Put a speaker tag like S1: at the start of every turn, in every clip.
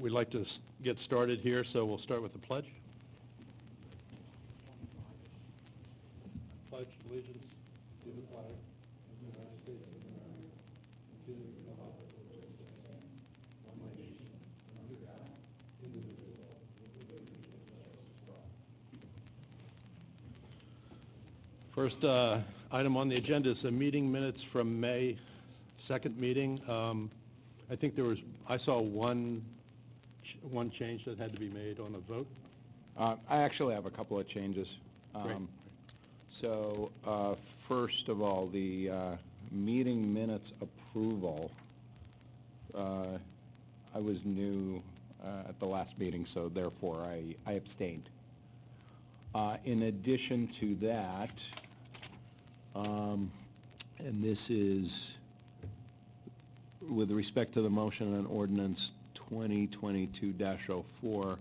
S1: We'd like to get started here, so we'll start with the pledge. Pledge allegiance to the flag of the United States of America, and to the republic for which it stands, one nation, under God, indivisible, with liberty and justice for all. First item on the agenda is the meeting minutes from May 2nd meeting. I think I saw one change that had to be made on a vote.
S2: I actually have a couple of changes.
S1: Great.
S2: So first of all, the meeting minutes approval, I was new at the last meeting, so therefore I abstained. In addition to that, and this is with respect to the motion on ordinance 2022-04,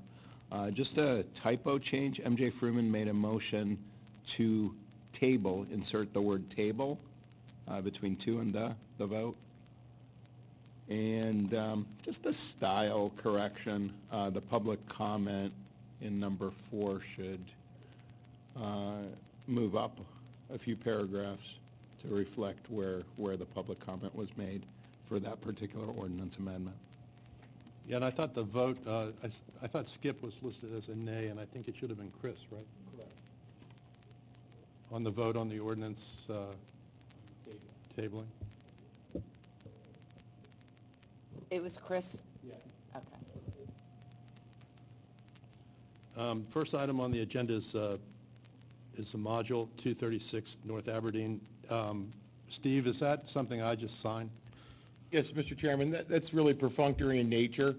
S2: just a typo change. MJ Freeman made a motion to table, insert the word table between to and the vote. And just a style correction, the public comment in number 4 should move up a few paragraphs to reflect where the public comment was made for that particular ordinance amendment.
S1: Yeah, and I thought the vote, I thought Skip was listed as a nay, and I think it should have been Chris, right? Correct. On the vote on the ordinance tabling?
S3: It was Chris?
S1: Yeah.
S3: Okay.
S1: First item on the agenda is the module 236 North Aberdeen. Steve, is that something I just signed?
S4: Yes, Mr. Chairman, that's really perfunctory in nature.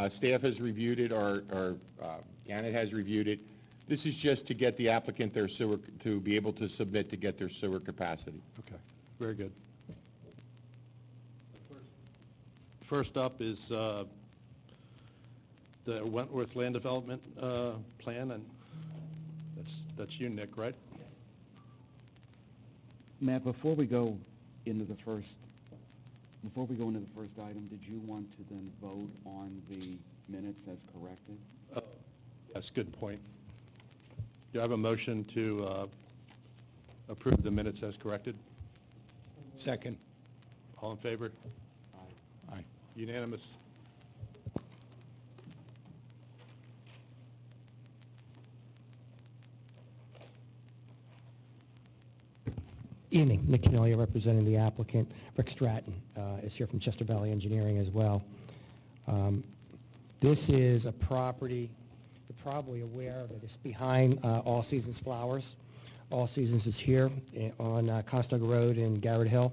S4: Staff has reviewed it, or Janet has reviewed it. This is just to get the applicant their sewer, to be able to submit to get their sewer capacity.
S1: Okay, very good. First up is the Wentworth Land Development Plan, and that's you, Nick, right?
S5: Matt, before we go into the first item, did you want to then vote on the minutes as corrected?
S1: That's a good point. Do you have a motion to approve the minutes as corrected?
S2: Second.
S1: All in favor?
S2: Aye.
S1: Unanimous.
S6: Evening, Nick Canalia representing the applicant. Rick Stratton is here from Chester Valley Engineering as well. This is a property, you're probably aware of it, it's behind All Seasons Flowers. All Seasons is here on Conestoga Road in Garrett Hill.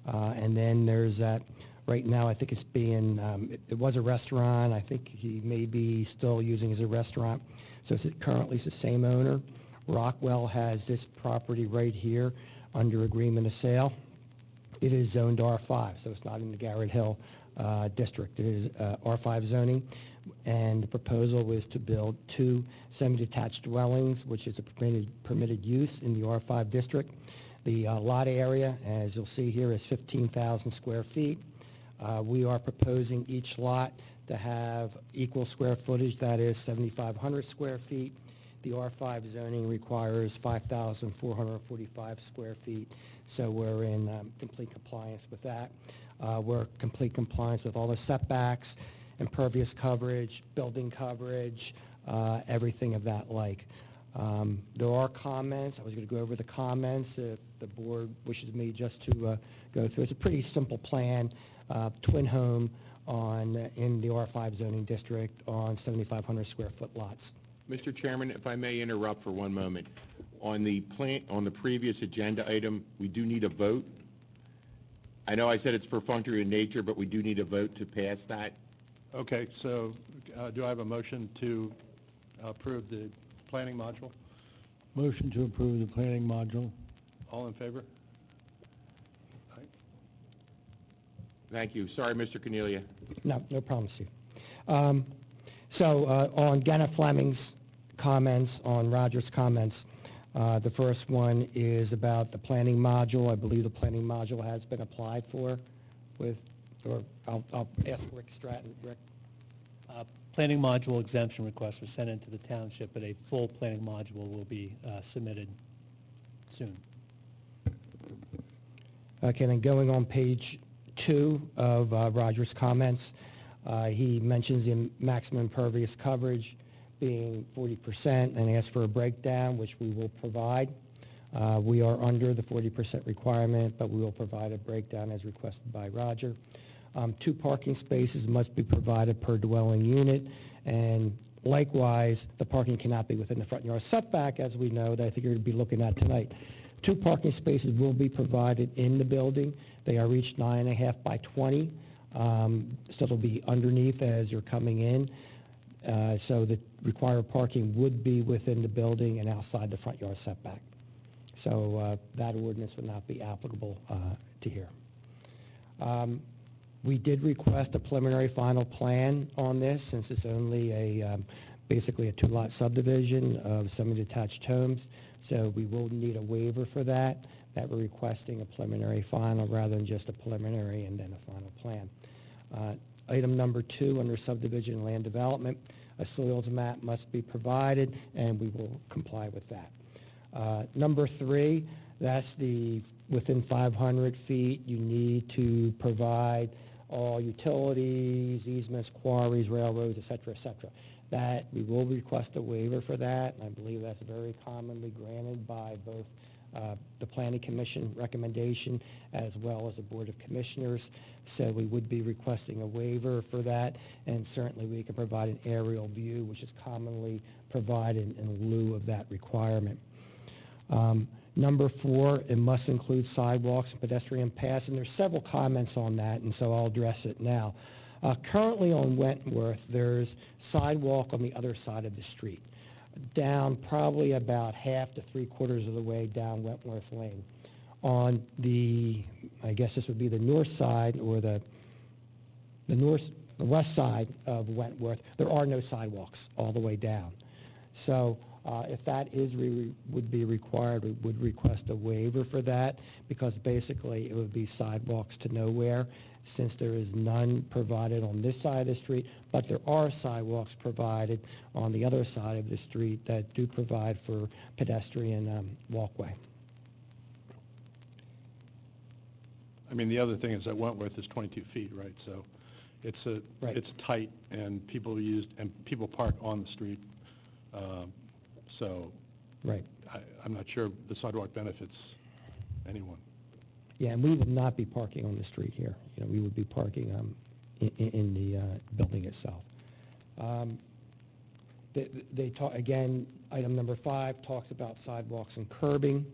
S6: And then there's that, right now I think it's being, it was a restaurant, I think he may be still using it as a restaurant. So currently it's the same owner. Rockwell has this property right here under agreement of sale. It is zoned R5, so it's not in the Garrett Hill district. It is R5 zoning, and the proposal was to build 2 semi-detached dwellings, which is a permitted use in the R5 district. The lot area, as you'll see here, is 15,000 square feet. We are proposing each lot to have equal square footage, that is 7,500 square feet. The R5 zoning requires 5,445 square feet, so we're in complete compliance with that. We're complete compliance with all the setbacks, impervious coverage, building coverage, everything of that like. There are comments. I was going to go over the comments if the board wishes me just to go through. It's a pretty simple plan, twin home in the R5 zoning district on 7,500 square foot lots.
S4: Mr. Chairman, if I may interrupt for one moment. On the previous agenda item, we do need a vote. I know I said it's perfunctory in nature, but we do need a vote to pass that.
S1: Okay, so do I have a motion to approve the planning module?
S7: Motion to approve the planning module.
S1: All in favor? Aye.
S4: Thank you. Sorry, Mr. Cornelia.
S6: No problem, Steve. So on Ganna Fleming's comments, on Roger's comments, the first one is about the planning module. I believe the planning module has been applied for with, or I'll ask Rick Stratton. Rick?
S8: Planning module exemption requests were sent into the township, but a full planning module will be submitted soon.
S6: Okay, then going on page 2 of Roger's comments, he mentions the maximum impervious coverage being 40% and asks for a breakdown, which we will provide. We are under the 40% requirement, but we will provide a breakdown as requested by Roger. 2 parking spaces must be provided per dwelling unit, and likewise, the parking cannot be within the front yard setback, as we know, that I think you're going to be looking at tonight. 2 parking spaces will be provided in the building. They are each 9.5 by 20, so they'll be underneath as you're coming in. So the required parking would be within the building and outside the front yard setback. So that ordinance would not be applicable to here. We did request a preliminary final plan on this, since it's only basically a 2-lot subdivision of semi-detached homes. So we will need a waiver for that we're requesting a preliminary final rather than just a preliminary and then a final plan. Item number 2, under subdivision and land development, a soils map must be provided, and we will comply with that. Number 3, that's the within 500 feet, you need to provide all utilities, easements, quarries, railroads, et cetera, that we will request a waiver for that. And I believe that's very commonly granted by both the Planning Commission recommendation as well as the Board of Commissioners. So we would be requesting a waiver for that, and certainly we can provide an aerial view, which is commonly provided in lieu of that requirement. Number 4, it must include sidewalks and pedestrian paths, and there's several comments on that, and so I'll address it now. Currently on Wentworth, there's sidewalk on the other side of the street, down probably about half to 3/4 of the way down Wentworth Lane. On the, I guess this would be the north side or the west side of Wentworth, there are no sidewalks all the way down. So if that would be required, we would request a waiver for that, because basically it would be sidewalks to nowhere, since there is none provided on this side of the street, but there are sidewalks provided on the other side of the street that do provide for pedestrian walkway.
S3: I mean, the other thing is that Wentworth is 22 feet, right? So it's
S6: Right.
S3: it's tight, and people park on the street. So
S6: Right.
S3: I'm not sure the sidewalk benefits anyone.
S6: Yeah, and we would not be parking on the street here. You know, we would be parking in the building itself. They talk, again, item number 5 talks about sidewalks and curbing.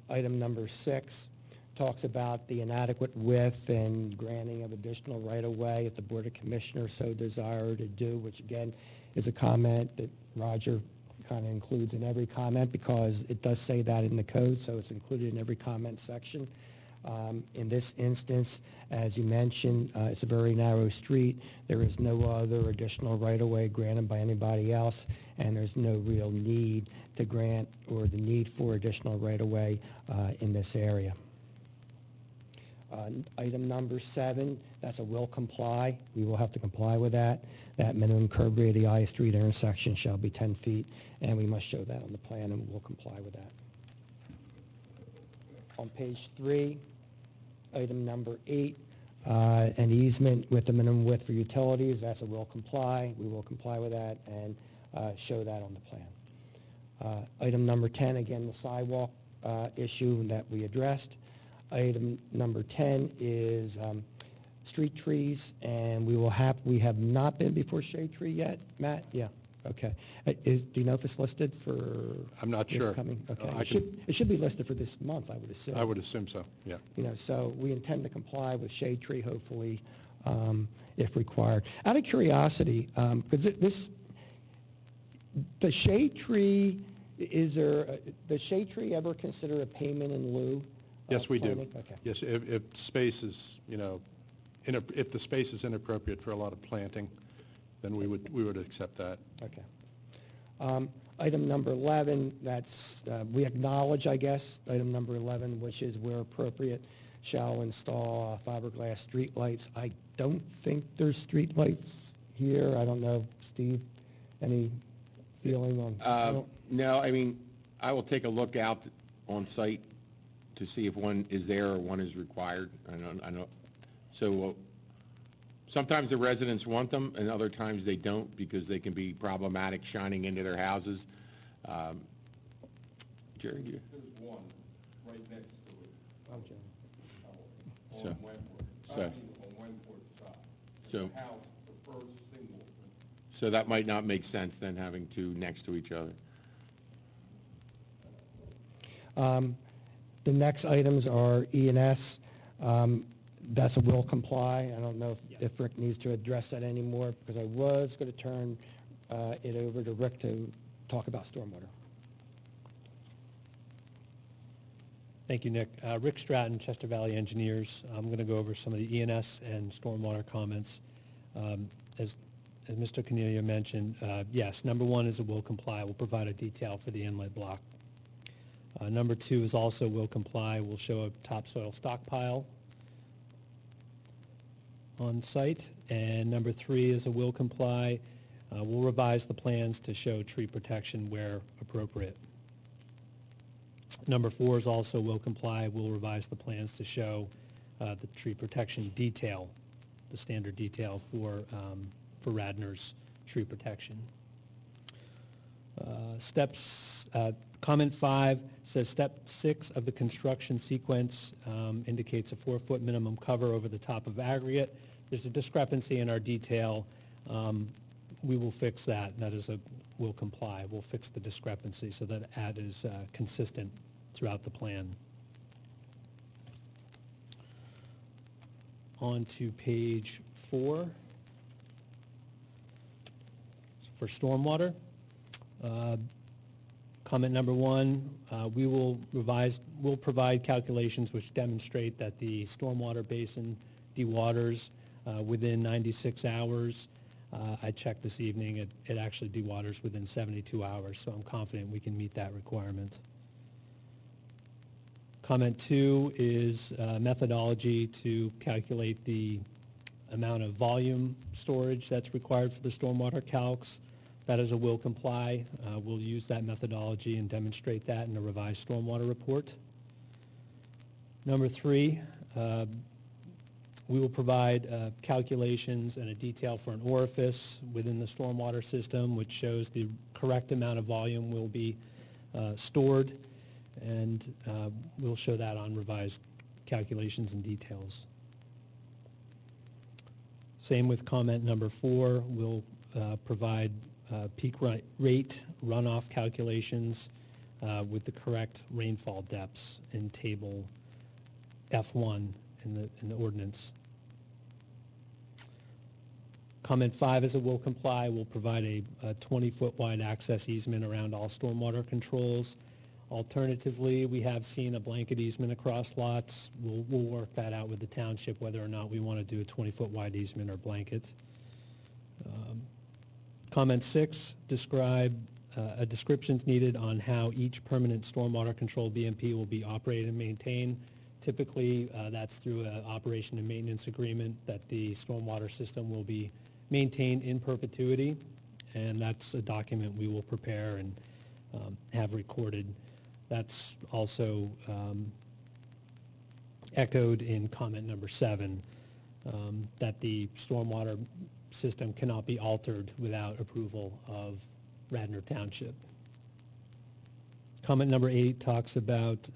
S6: Item number 6 talks about the inadequate width and granting of additional right-of-way if the Board of Commissioners so desire to do, which again is a comment that Roger kind of includes in every comment, because it does say that in the code, so it's included in every comment section. In this instance, as you mentioned, it's a very narrow street. There is no other additional right-of-way granted by anybody else, and there's no real need to grant or the need for additional right-of-way in this area. Item number 7, that's a will comply. We will have to comply with that. That minimum curb radii at street intersection shall be 10 feet, and we must show that on the plan, and we'll comply with that. On page 3, item number 8, an easement with the minimum width for utilities, that's a will comply. We will comply with that and show that on the plan. Item number 10, again, the sidewalk issue that we addressed. Item number 10 is street trees, and we have not been before Shade Tree yet, Matt? Yeah, okay. Do you know if it's listed for?
S3: I'm not sure.
S6: Coming? Okay.
S3: I
S6: It should be listed for this month, I would assume.
S3: I would assume so, yeah.
S6: You know, so we intend to comply with Shade Tree, hopefully, if required. Out of curiosity, because the Shade Tree, does Shade Tree ever consider a payment in lieu?
S3: Yes, we do.
S6: Planning? Okay.
S3: Yes, if space is, if the space is inappropriate for a lot of planting, then we would accept that.
S6: Okay. Item number 11, that's, we acknowledge, I guess, item number 11, which is where appropriate, shall install fiberglass streetlights. I don't think there's streetlights here. I don't know, Steve, any feeling on? I don't-
S4: No, I mean, I will take a look out on site to see if one is there or one is required. I know, so sometimes the residents want them and other times they don't because they can be problematic shining into their houses. Jerry, do you?
S1: There's one right next to it.
S6: Oh, Joe.
S4: So-
S1: On Wentworth.
S4: so-
S1: On Wentworth side.
S4: So-
S1: The house, the first single.
S4: So that might not make sense then having two next to each other.
S6: The next items are E and S. That's a will comply. I don't know if Rick needs to address that anymore, because I was going to turn it over to Rick to talk about stormwater.
S8: Thank you, Nick. Rick Stratton, Chester Valley Engineers. I'm going to go over some of the E&S and stormwater comments. As Mr. Cornelia mentioned, yes, number one is it will comply. We'll provide a detail for the inlet block. Number two is also will comply. We'll show a topsoil stockpile on site. And number three is a will comply. We'll revise the plans to show tree protection where appropriate. Number four is also will comply. We'll revise the plans to show the tree protection detail, the standard detail for Radnor's tree protection. Comment 5 says step 6 of the construction sequence indicates a 4-foot minimum cover over the top of aggregate. There's a discrepancy in our detail. We will fix that. That is a will comply. We'll fix the discrepancy so that that is consistent throughout the plan. On to page 4 for stormwater. Comment number 1, we'll provide calculations which demonstrate that the stormwater basin dewaters within 96 hours. I checked this evening, it actually dewaters within 72 hours, so I'm confident we can meet that requirement. Comment 2 is methodology to calculate the amount of volume storage that's required for the stormwater calcs. That is a will comply. We'll use that methodology and demonstrate that in the revised stormwater report. Number 3, we will provide calculations and a detail for an orifice within the stormwater system, which shows the correct amount of volume will be stored, and we'll show that on revised calculations and details. Same with comment number 4. We'll provide peak rate runoff calculations with the correct rainfall depths in table F1 in the ordinance. Comment 5 is a will comply. We'll provide a 20-foot wide access easement around all stormwater controls. Alternatively, we have seen a blanket easement across lots. We'll work that out with the township, whether or not we want to do a 20-foot wide easement or blanket. Comment 6, describe a description's needed on how each permanent stormwater control BMP will be operated and maintained. Typically, that's through an operation and maintenance agreement that the stormwater system will be maintained in perpetuity, and that's a document we will prepare and have recorded. That's also echoed in comment number 7, that the stormwater system cannot be altered without approval of Radnor Township. Comment number 8 talks about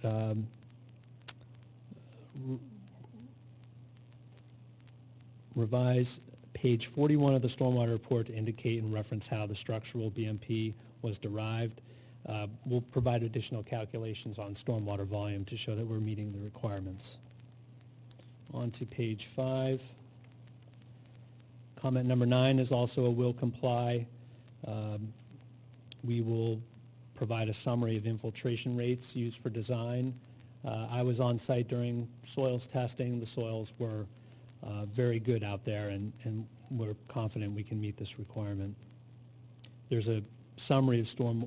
S8: revise page 41 of the stormwater report to indicate and reference how the structural BMP was derived. We'll provide additional calculations on stormwater volume to show that we're meeting the requirements. On to page 5. Comment number 9 is also a will comply. We will provide a summary of infiltration rates used for design. I was on site during soils testing. The soils were very good out there, and we're confident we can meet this requirement. There's a summary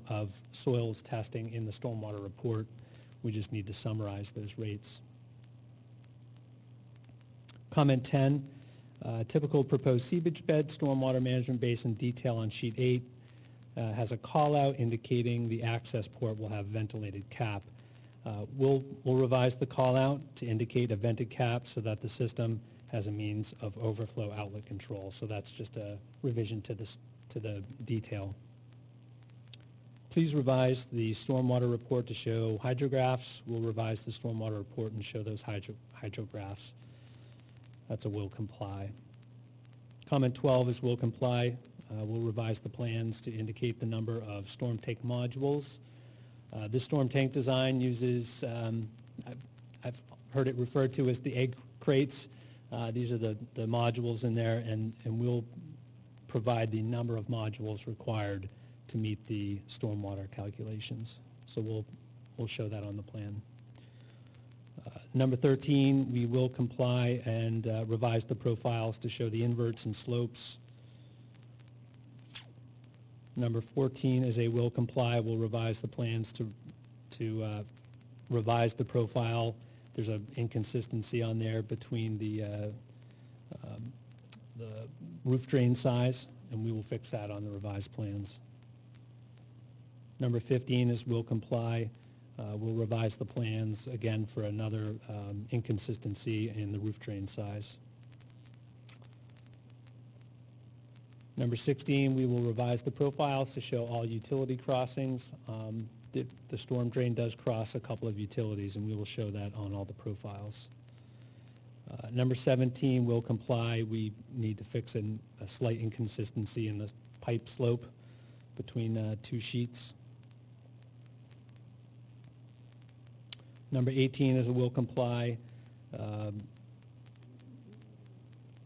S8: of soils testing in the stormwater report. We just need to summarize those rates. Comment 10, Typical proposed seepage bed, stormwater management basin detail on sheet 8 has a call-out indicating the access port will have ventilated cap. We'll revise the call-out to indicate a vented cap so that the system has a means of overflow outlet control. So that's just a revision to the detail. Please revise the stormwater report to show hydrographs. We'll revise the stormwater report and show those hydrographs. That's a will comply. Comment 12 is will comply. We'll revise the plans to indicate the number of storm tank modules. This storm tank design uses, I've heard it referred to as the egg crates. These are the modules in there, and we'll provide the number of modules required to meet the stormwater calculations. So we'll show that on the plan. Number 13, we will comply and revise the profiles to show the inverts and slopes. Number 14 is a will comply. We'll revise the plans to revise the profile. There's an inconsistency on there between the roof drain size, and we will fix that on the revised plans. Number 15 is will comply. We'll revise the plans again for another inconsistency in the roof drain size. Number 16, we will revise the profiles to show all utility crossings. The storm drain does cross a couple of utilities, and we will show that on all the profiles. Number 17, will comply. We need to fix a slight inconsistency in the pipe slope between two sheets. Number 18 is a will comply.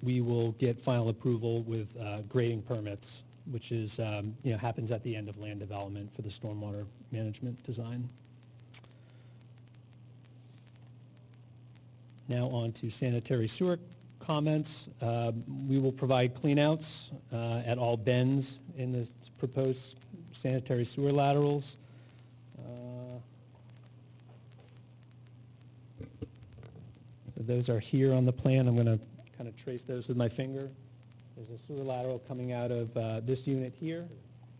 S8: We will get final approval with grading permits, which is, happens at the end of land development for the stormwater management design. Now on to sanitary sewer comments. We will provide cleanouts at all bends in the proposed sanitary sewer laterals. So those are here on the plan. I'm going to kind of trace those with my finger. There's a sewer lateral coming out of this unit here.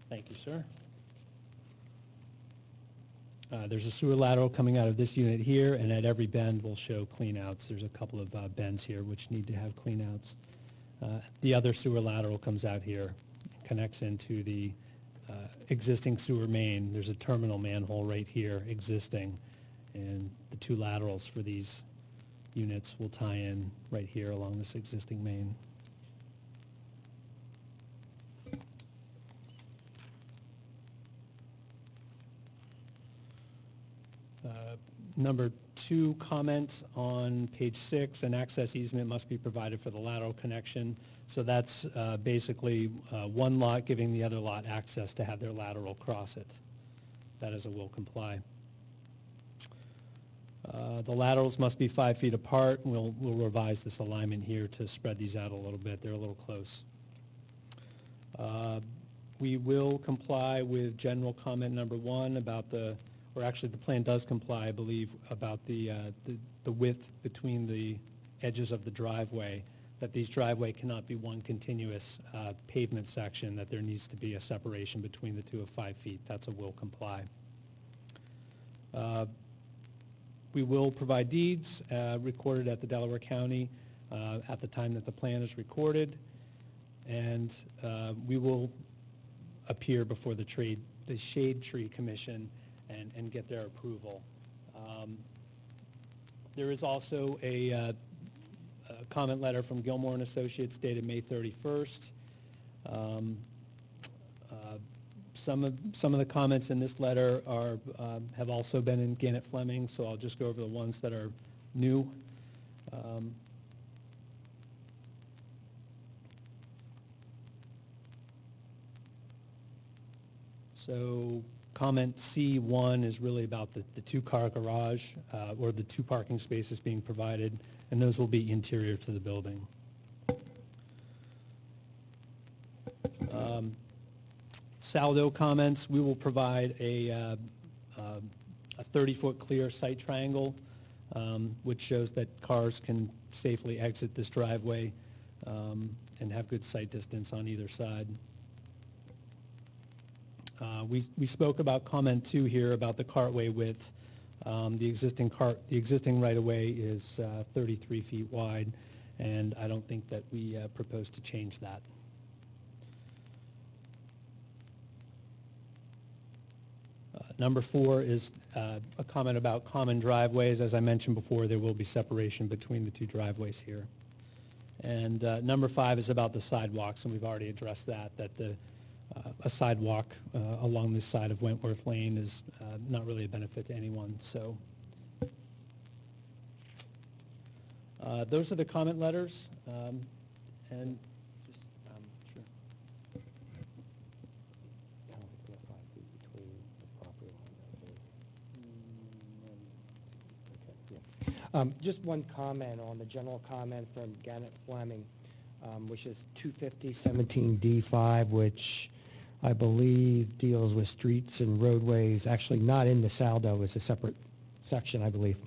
S8: Thank you, sir. There's a sewer lateral coming out of this unit here, and at every bend we'll show cleanouts. There's a couple of bends here which need to have cleanouts. The other sewer lateral comes out here, connects into the existing sewer main. There's a terminal manhole right here existing, and the two laterals for these units will tie in right here along this existing main. Number 2 comment on page 6, an access easement must be provided for the lateral connection. So that's basically one lot giving the other lot access to have their lateral cross it. That is a will comply. The laterals must be 5 feet apart. We'll revise this alignment here to spread these out a little bit. They're a little close. We will comply with general comment number 1 about the plan does comply, I believe, about the width between the edges of the driveway, that these driveway cannot be one continuous pavement section, that there needs to be a separation between the two of 5 feet. That's a will comply. We will provide deeds recorded at the Delaware County at the time that the plan is recorded, and we will appear before the Shade Tree Commission and get their approval. There is also a comment letter from Gilmore and Associates dated May 31st. Some of the comments in this letter have also been in Gannett Fleming, so I'll just go over the ones that are new. So comment C1 is really about the two-car garage or the 2 parking spaces being provided, and those will be interior to the building. Saldo comments, we will provide a 30-foot clear site triangle, which shows that cars can safely exit this driveway and have good sight distance on either side. We spoke about comment 2 here about the cartway width. The existing right-of-way is 33 feet wide, and I don't think that we propose to change that. Number 4 is a comment about common driveways. As I mentioned before, there will be separation between the two driveways here. And number 5 is about the sidewalks, and we've already addressed that a sidewalk along this side of Wentworth Lane is not really a benefit to anyone. So those are the comment letters. And just, sure.
S6: I don't think we have 5 feet between the property line. Okay, yeah. Just one comment on the general comment from Gannett Fleming, which is 250-17D5, which I believe deals with streets and roadways, actually not in the Saldo, it's a separate section, I believe.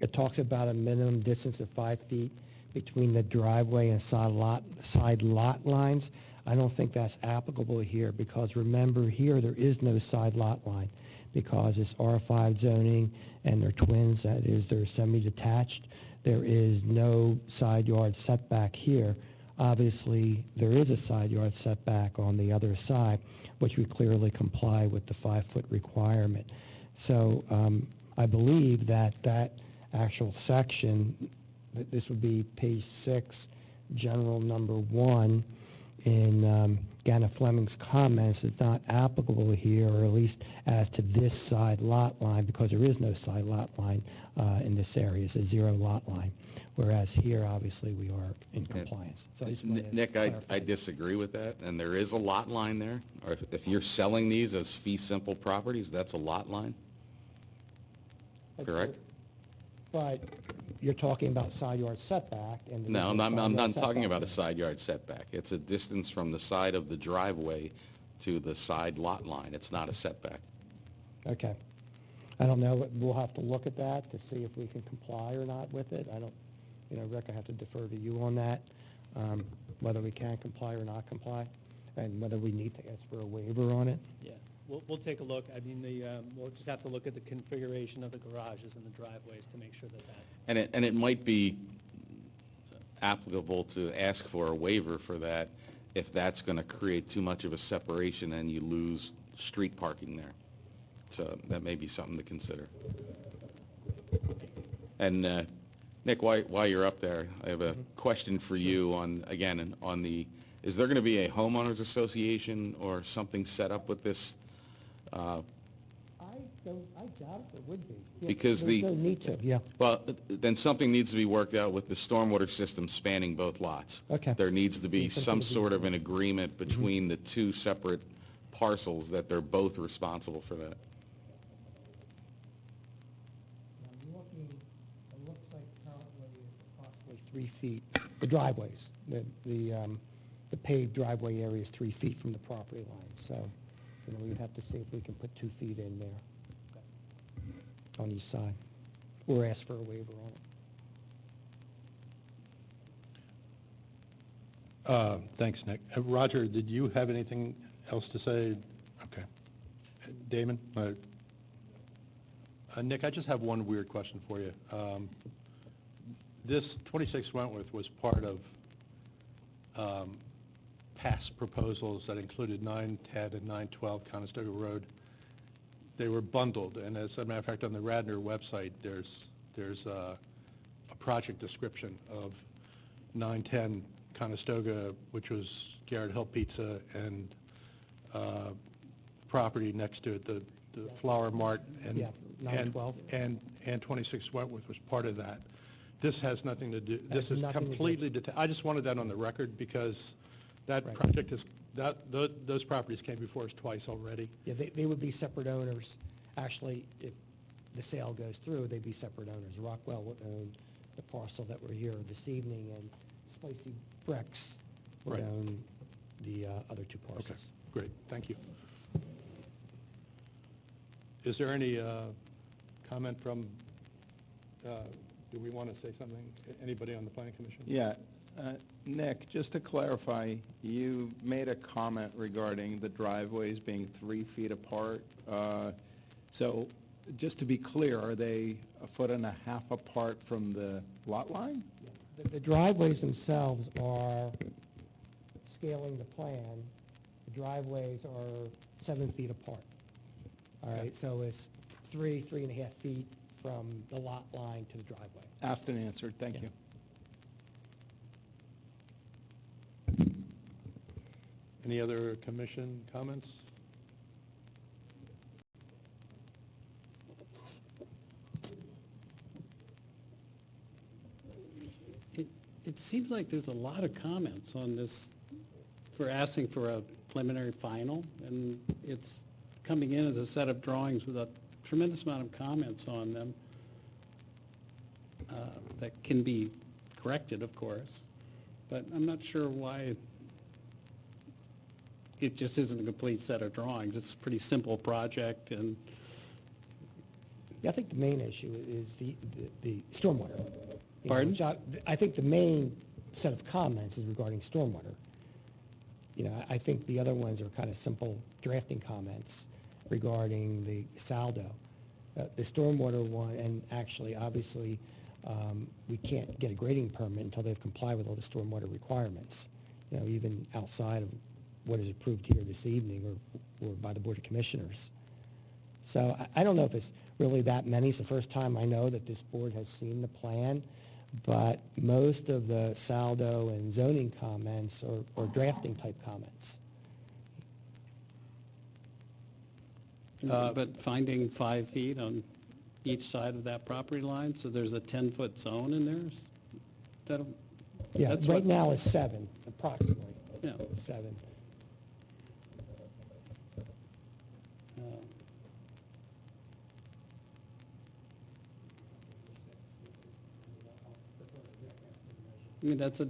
S6: It talks about a minimum distance of 5 feet between the driveway and side lot lines. I don't think that's applicable here, because remember, here there is no side lot line, because it's R5 zoning and they're twins, that is, they're semi-detached. There is no side yard setback here. Obviously, there is a side yard setback on the other side, which we clearly comply with the 5-foot requirement. So I believe that actual section, this would be page 6, general number 1, in Gannett Fleming's comments, is not applicable here, or at least as to this side lot line, because there is no side lot line in this area. It's a 0 lot line. Whereas here, obviously, we are in compliance. So I just wanted to
S9: Nick,
S6: clarify.
S9: I disagree with that, and there is a lot line there. Or if you're selling these as fee simple properties, that's a lot line, correct?
S6: But you're talking about side yard setback, and...
S9: No, I'm
S6: side
S9: not
S6: yard
S9: talking
S6: setback
S9: about a
S6: there.
S9: side yard setback. It's a distance from the side of the driveway to the side lot line. It's not a setback.
S6: Okay. I don't know, we'll have to look at that to see if we can comply or not with it. I don't, Rick, I have to defer to you on that, whether we can comply or not comply, and whether we need to ask for a waiver on it.
S8: Yeah, we'll take a look. I mean, we'll just have to look at the configuration of the garages and the driveways to make sure that
S9: And it might be applicable to ask for a waiver for that if that's going to create too much of a separation and you lose street parking there. So that may be something to consider. And Nick, while you're up there, I have a question for you on the, is there going to be a homeowners association or something set up with this?
S6: I doubt there would be. Yeah,
S9: Because
S6: there's no need to, yeah.
S9: Well, then something needs to be worked out with the stormwater system spanning both lots.
S6: Okay.
S9: There needs to be
S6: Something
S9: some
S6: to be-
S9: sort of an agreement between the two separate parcels that they're both responsible for that.
S6: I'm looking, it looks like currently it's approximately 3 feet, the driveways, the paved driveway area is 3 feet from the property line, so, we'd have to see if we can put 2 feet in there on each side, or ask for a waiver on it.
S3: Thanks, Nick. Roger, did you have anything else to say? Okay. Damon? Nick, I just have one weird question for you. This 26 Wentworth was part of past proposals that included 910 and 912 Conestoga Road. They were bundled, and as a matter of fact, on the Radnor website, there's a project description of 910 Conestoga, which was Garrett Hill Pizza, and property next to it, the Flower Mart, and
S6: Yeah, 912.
S3: and 26 Wentworth was part of that. This has nothing to do, this
S6: Has
S3: is
S6: nothing to do-
S3: completely detached. I just wanted that on the record, because that
S6: Right.
S3: project is, those properties came before us twice already.
S6: Yeah, they would be separate owners. Actually, if the sale goes through, they'd be separate owners. Rockwell would own the parcel that we're here this evening, and Spicy Bricks would
S3: Right.
S6: own the other 2
S3: Okay,
S6: parcels.
S3: great, thank you. Is there any comment from, do we want to say something? Anybody on the planning commission?
S2: Yeah, Nick, just to clarify, you made a comment regarding the driveways being 3 feet apart. So just to be clear, are they 1.5 feet apart from the lot line?
S6: The driveways themselves are, scaling the plan, the driveways are 7 feet apart. All right, so it's 3.5 feet from the lot line to the driveway.
S2: Asked and answered, thank you.
S3: Any other commission comments?
S10: It seems like there's a lot of comments on this for asking for a preliminary final, and it's coming in as a set of drawings with a tremendous amount of comments on them that can be corrected, of course, but I'm not sure why it just isn't a complete set of drawings. It's a pretty simple project, and
S6: Yeah, I think the main issue is the stormwater. You know,
S10: Pardon?
S6: which I think the main set of comments is regarding stormwater. You know, I think the other ones are kind of simple drafting comments regarding the saldo. The stormwater one, and actually, obviously, we can't get a grading permit until they've complied with all the stormwater requirements, you know, even outside of what is approved here this evening or by the Board of Commissioners. So I don't know if it's really that many. It's the first time I know that this board has seen the plan, but most of the saldo and zoning comments are drafting type comments.
S10: but finding 5 feet on each side of that property line, so there's a 10-foot zone in there? That'll,
S6: Yeah,
S10: that's
S6: right
S10: what-
S6: now it's 7, approximately.
S10: Yeah.
S6: 7.
S10: I mean, that's a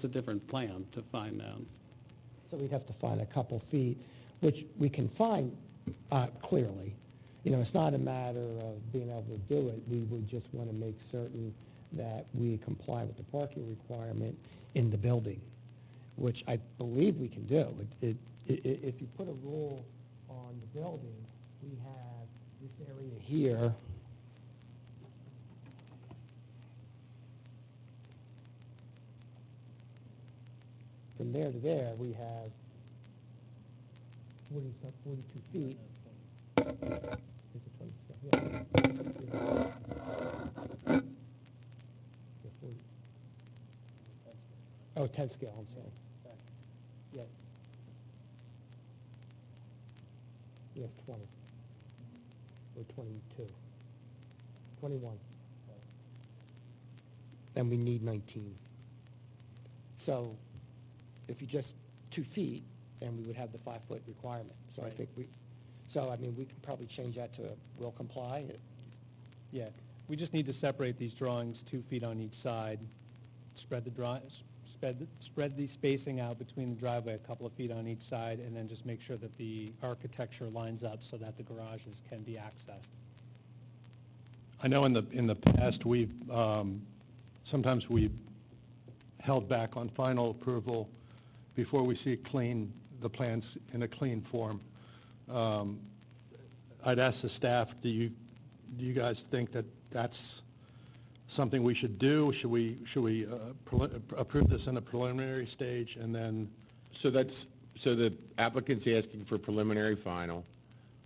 S10: different plan to find out.
S6: So we'd have to find a couple feet, which we can find clearly. You know, it's not a matter of being able to do it. We would just want to make certain that we comply with the parking requirement in the building, which I believe we can do. If you put a rule on the building, we have this area here. From there to there, we have 42 feet. Is it 20? Yeah. Yeah, 40. Oh, 10 scale, I'm sorry. Yeah. Yeah, 20. Or 22. 21. Then we need 19. So if you just 2 feet, then we would have the 5-foot requirement. So I
S8: Right.
S6: think I mean, we can probably change that to will comply.
S8: Yeah, we just need to separate these drawings 2 feet on each side, spread the spacing out between the driveway a couple of feet on each side, and then just make sure that the architecture lines up so that the garages can be accessed.
S3: I know in the past, sometimes we've held back on final approval before we see the plans in a clean form. I'd ask the staff, do you guys think that that's something we should do? Should we approve this in a preliminary stage and then?
S4: So the applicant's asking for preliminary final,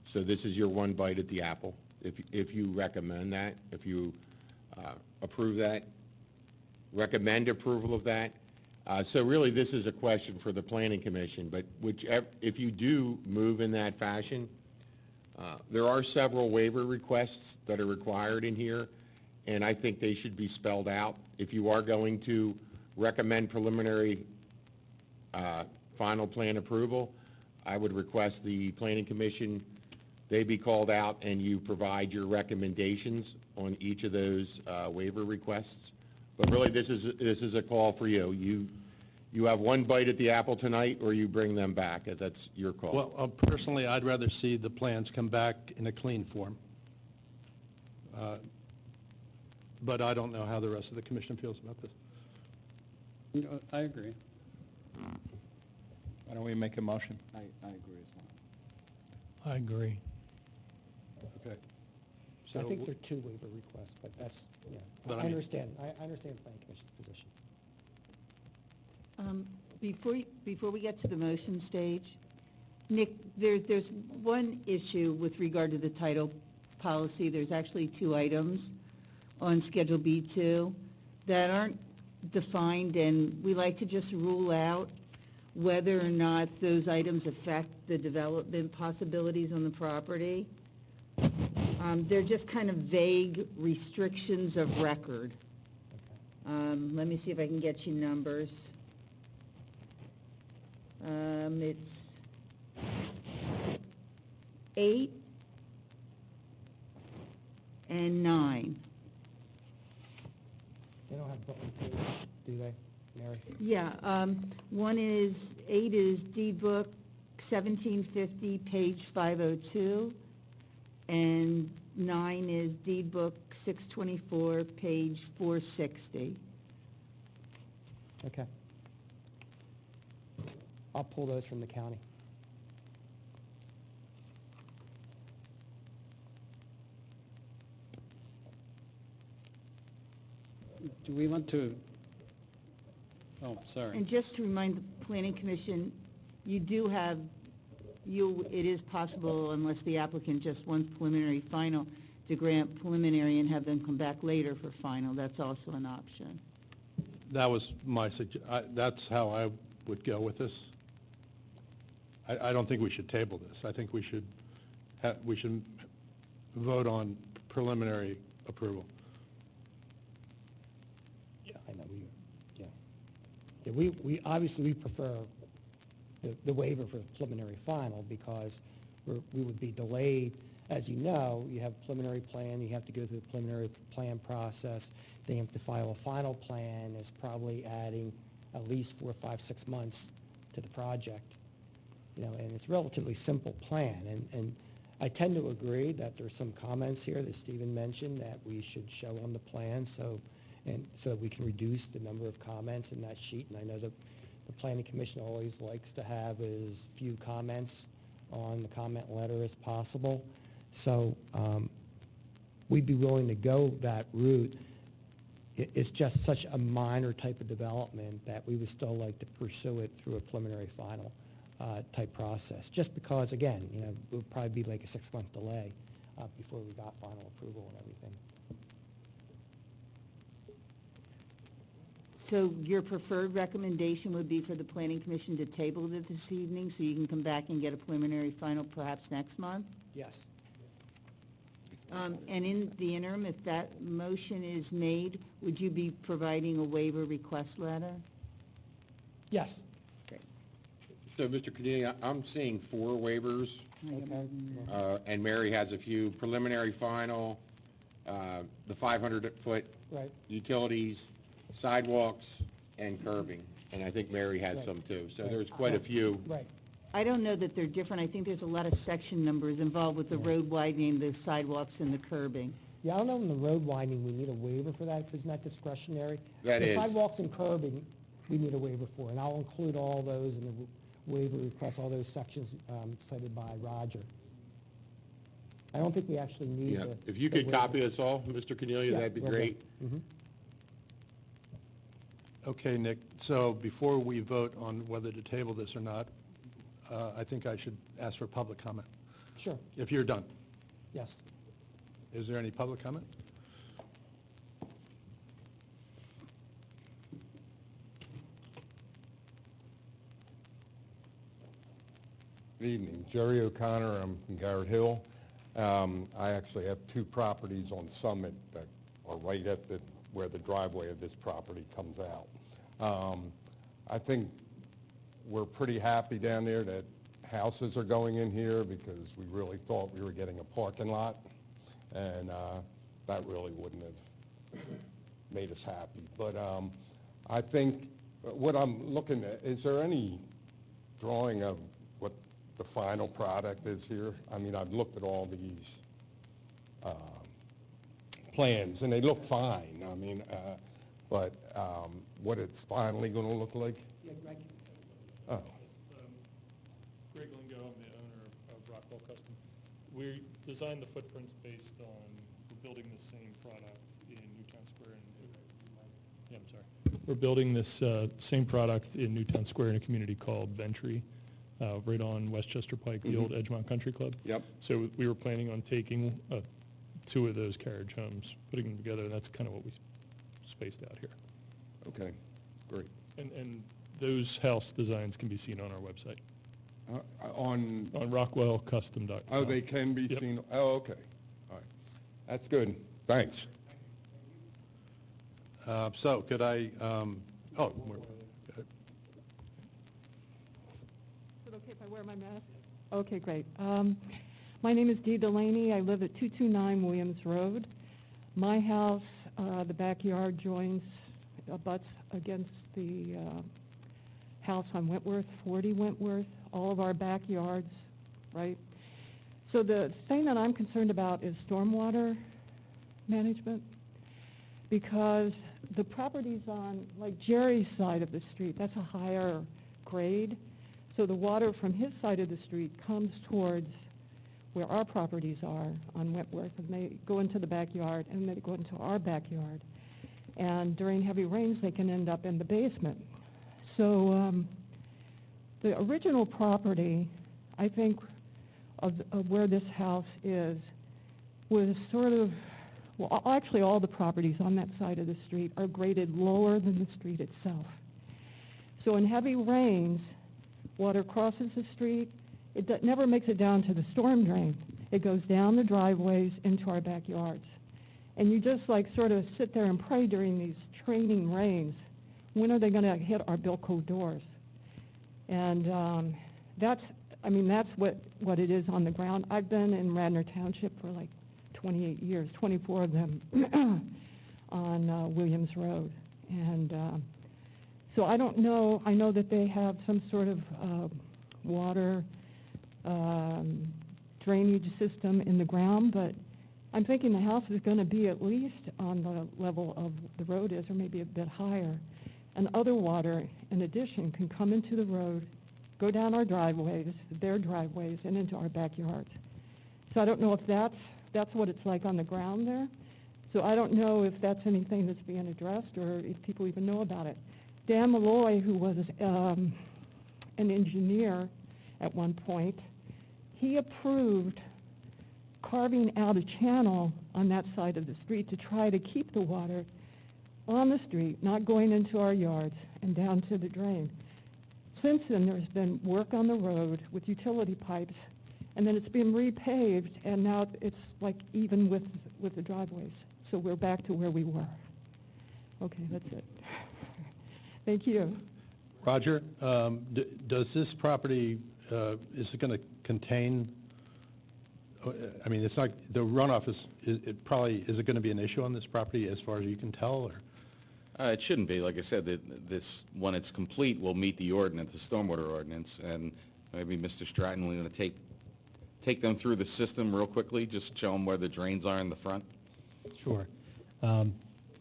S4: so this is your one bite at the apple, if you recommend that, if you approve that, recommend approval of that. So really, this is a question for the planning commission, but if you do move in that fashion, there are several waiver requests that are required in here, and I think they should be spelled out. If you are going to recommend preliminary final plan approval, I would request the planning commission, they be called out and you provide your recommendations on each of those waiver requests. But really, this is a call for you. You have one bite at the apple tonight, or you bring them back. That's your call.
S3: Well, personally, I'd rather see the plans come back in a clean form. But I don't know how the rest of the commission feels about this.
S10: No, I agree.
S2: Why don't we make a motion?
S5: I agree as well.
S7: I agree.
S3: Okay.
S6: I
S3: So
S6: think there are two waiver requests, but that's, yeah,
S3: But I
S6: I
S3: mean-
S6: understand, I understand the planning commission's position.
S11: Before we get to the motion stage, Nick, there's one issue with regard to the title policy. There's actually two items on Schedule B2 that aren't defined, and we like to just rule out whether or not those items affect the development possibilities on the property. They're just kind of vague restrictions of record. Let me see if I can get you numbers. It's 8 and 9.
S6: They don't have book and page, do they, Mary?
S11: Yeah, one is, 8 is deed book 1750, page 502, and 9 is deed book 624, page 460.
S6: Okay. I'll pull those from the county.
S10: Do we want to, oh, sorry.
S11: And just to remind the planning commission, you do have, it is possible, unless the applicant just wants preliminary final, to grant preliminary and have them come back later for final. That's also an option.
S3: that was my that's how I would go with this. I don't think we should table this. I think we should vote on preliminary approval.
S6: Yeah, I know, yeah. Yeah, we obviously, we prefer the waiver for preliminary final because we would be delayed. As you know, you have preliminary plan, you have to go through the preliminary plan process, then you have to file a final plan, is probably adding at least 4, 5, 6 months to the project. You know, and it's a relatively simple plan, and I tend to agree that there's some comments here that Stephen mentioned that we should show on the plan, so we can reduce the number of comments in that sheet, and I know the planning commission always likes to have as few comments on the comment letter as possible, so we'd be willing to go that route. It's just such a minor type of development that we would still like to pursue it through a preliminary final type process, just because, again, you know, it would probably be like a 6-month delay before we got final approval and everything.
S11: So your preferred recommendation would be for the planning commission to table it this evening so you can come back and get a preliminary final perhaps next month?
S6: Yes.
S11: And in the interim, if that motion is made, would you be providing a waiver request letter?
S6: Yes.
S11: Great.
S4: So, Mr. Cadillo, I'm seeing 4 waivers,
S6: Okay.
S4: and Mary has a few preliminary final, the 500-foot
S6: Right.
S4: utilities, sidewalks, and curbing. And I think Mary has
S6: Right.
S4: some too. So there's quite a few.
S6: Right.
S11: I don't know that they're different. I think there's a lot of section numbers involved with the road widening, the sidewalks, and the curbing.
S6: Yeah, I don't know in the road winding, we need a waiver for that, if it's not discretionary.
S4: That
S6: The
S4: is.
S6: sidewalks and curbing, we need a waiver for, and I'll include all those in the waiver request, all those sections cited by Roger. I don't think we actually need
S4: Yeah.
S6: the...
S4: If you
S6: the
S4: could
S6: waiver.
S4: copy us all, Mr. Cornelia,
S6: Yeah,
S4: that'd be
S6: will do.
S4: great.
S6: Mhm.
S3: Okay, Nick, so before we vote on whether to table this or not, I think I should ask for public comment,
S6: Sure,
S3: if you're done.
S6: yes.
S3: Is there any public comment?
S1: Good evening, Jerry O'Connor, I'm from Garrett Hill. I actually have 2 properties on Summit that are right at where the driveway of this property comes out. I think we're pretty happy down there that houses are going in here because we really thought we were getting a parking lot, and that really wouldn't have made us happy. But I think what I'm looking at, is there any drawing of what the final product is here? I mean, I've looked at all these plans, and they look fine. I mean,
S4: but what it's finally going to look like? Oh,
S3: Greg Lingo, I'm the owner of Rockwell Custom. We designed the footprints based on, we're building the same product in Newtown Square. Yeah, I'm sorry. We're building this same product in Newtown Square in a community called Ventry, right on Westchester Pike, the old Edgemont Country Club.
S4: Yep.
S3: So we were planning on taking 2 of those carriage homes, putting them together, and that's kind of what we spaced out here.
S4: okay, great.
S3: And those house designs can be seen on our website,
S4: On,
S3: on rockwellcustom.com.
S4: oh, they can be
S3: Yep.
S4: seen, oh, okay, all right. That's good, thanks.
S3: So could I,
S12: Is it okay if I wear my mask? Okay, great. My name is Dee Delaney. I live at 229 Williams Road. My house, the backyard abuts against the house on Wentworth, 40 Wentworth, all of our backyards, right? So the thing that I'm concerned about is stormwater management, because the properties on, like Jerry's side of the street, that's a higher grade. So the water from his side of the street comes towards where our properties are on Wentworth, and they go into the backyard, and they go into our backyard. And during heavy rains, they can end up in the basement. So the original property, I think, of where this house is, was sort of, well, actually all the properties on that side of the street are graded lower than the street itself. So in heavy rains, water crosses the street. It never makes it down to the storm drain. It goes down the driveways into our backyards. And you just like sort of sit there and pray during these training rains. When are they going to hit our Bilco doors? And that's what it is on the ground. I've been in Radnor Township for like 28 years, 24 of them on Williams Road. And so I don't know. I know that they have some sort of water drainage system in the ground, but I'm thinking the house is going to be at least on the level of the road is, or maybe a bit higher. And other water, in addition, can come into the road, go down our driveways, their driveways, and into our backyard. So I don't know if that's what it's like on the ground there. So I don't know if that's anything that's being addressed or if people even know about it. Dan Malloy, who was an engineer at one point, he approved carving out a channel on that side of the street to try to keep the water on the street, not going into our yards and down to the drain. Since then, there's been work on the road with utility pipes, and then it's been repaved, and now it's like even with the driveways. So we're back to where we were. Okay, that's it. Thank you.
S3: Roger, does this property, is it going to contain, I mean, it's not, the runoff is it going to be an issue on this property as far as you can tell, or?
S9: It shouldn't be. Like I said, this, when it's complete, will meet the ordinance, the stormwater ordinance, and maybe Mr. Stratton will take them through the system real quickly, just show them where the drains are in the front.
S8: Sure.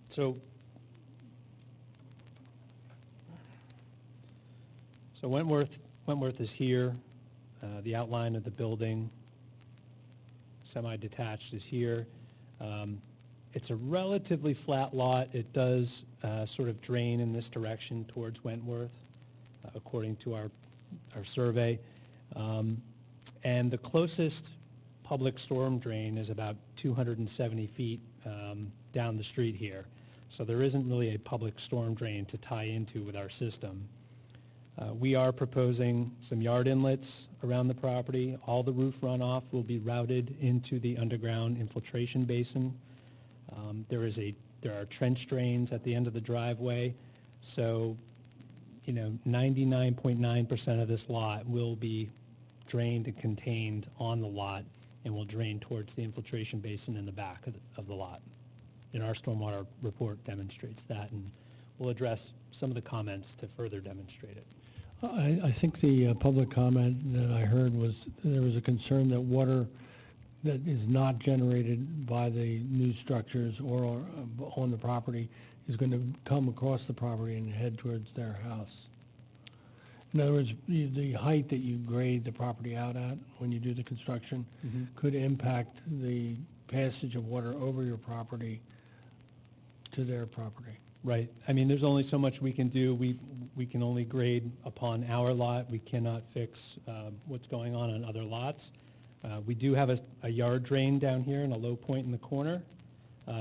S8: So Wentworth is here. The outline of the building, semi-detached, is here. It's a relatively flat lot. It does sort of drain in this direction towards Wentworth, according to our survey. And the closest public storm drain is about 270 feet down the street here. So there isn't really a public storm drain to tie into with our system. We are proposing some yard inlets around the property. All the roof runoff will be routed into the underground infiltration basin. There are trench drains at the end of the driveway. So, 99.9% of this lot will be drained and contained on the lot and will drain towards the infiltration basin in the back of the lot. And our stormwater report demonstrates that, and we'll address some of the comments to further demonstrate it.
S7: I think the public comment that I heard was there was a concern that water that is not generated by the new structures or on the property is going to come across the property and head towards their house. In other words, the height that you grade the property out at when you do the construction could impact the passage of water over your property to their property.
S8: Right. I mean, there's only so much we can do. We can only grade upon our lot. We cannot fix what's going on other lots. We do have a yard drain down here and a low point in the corner.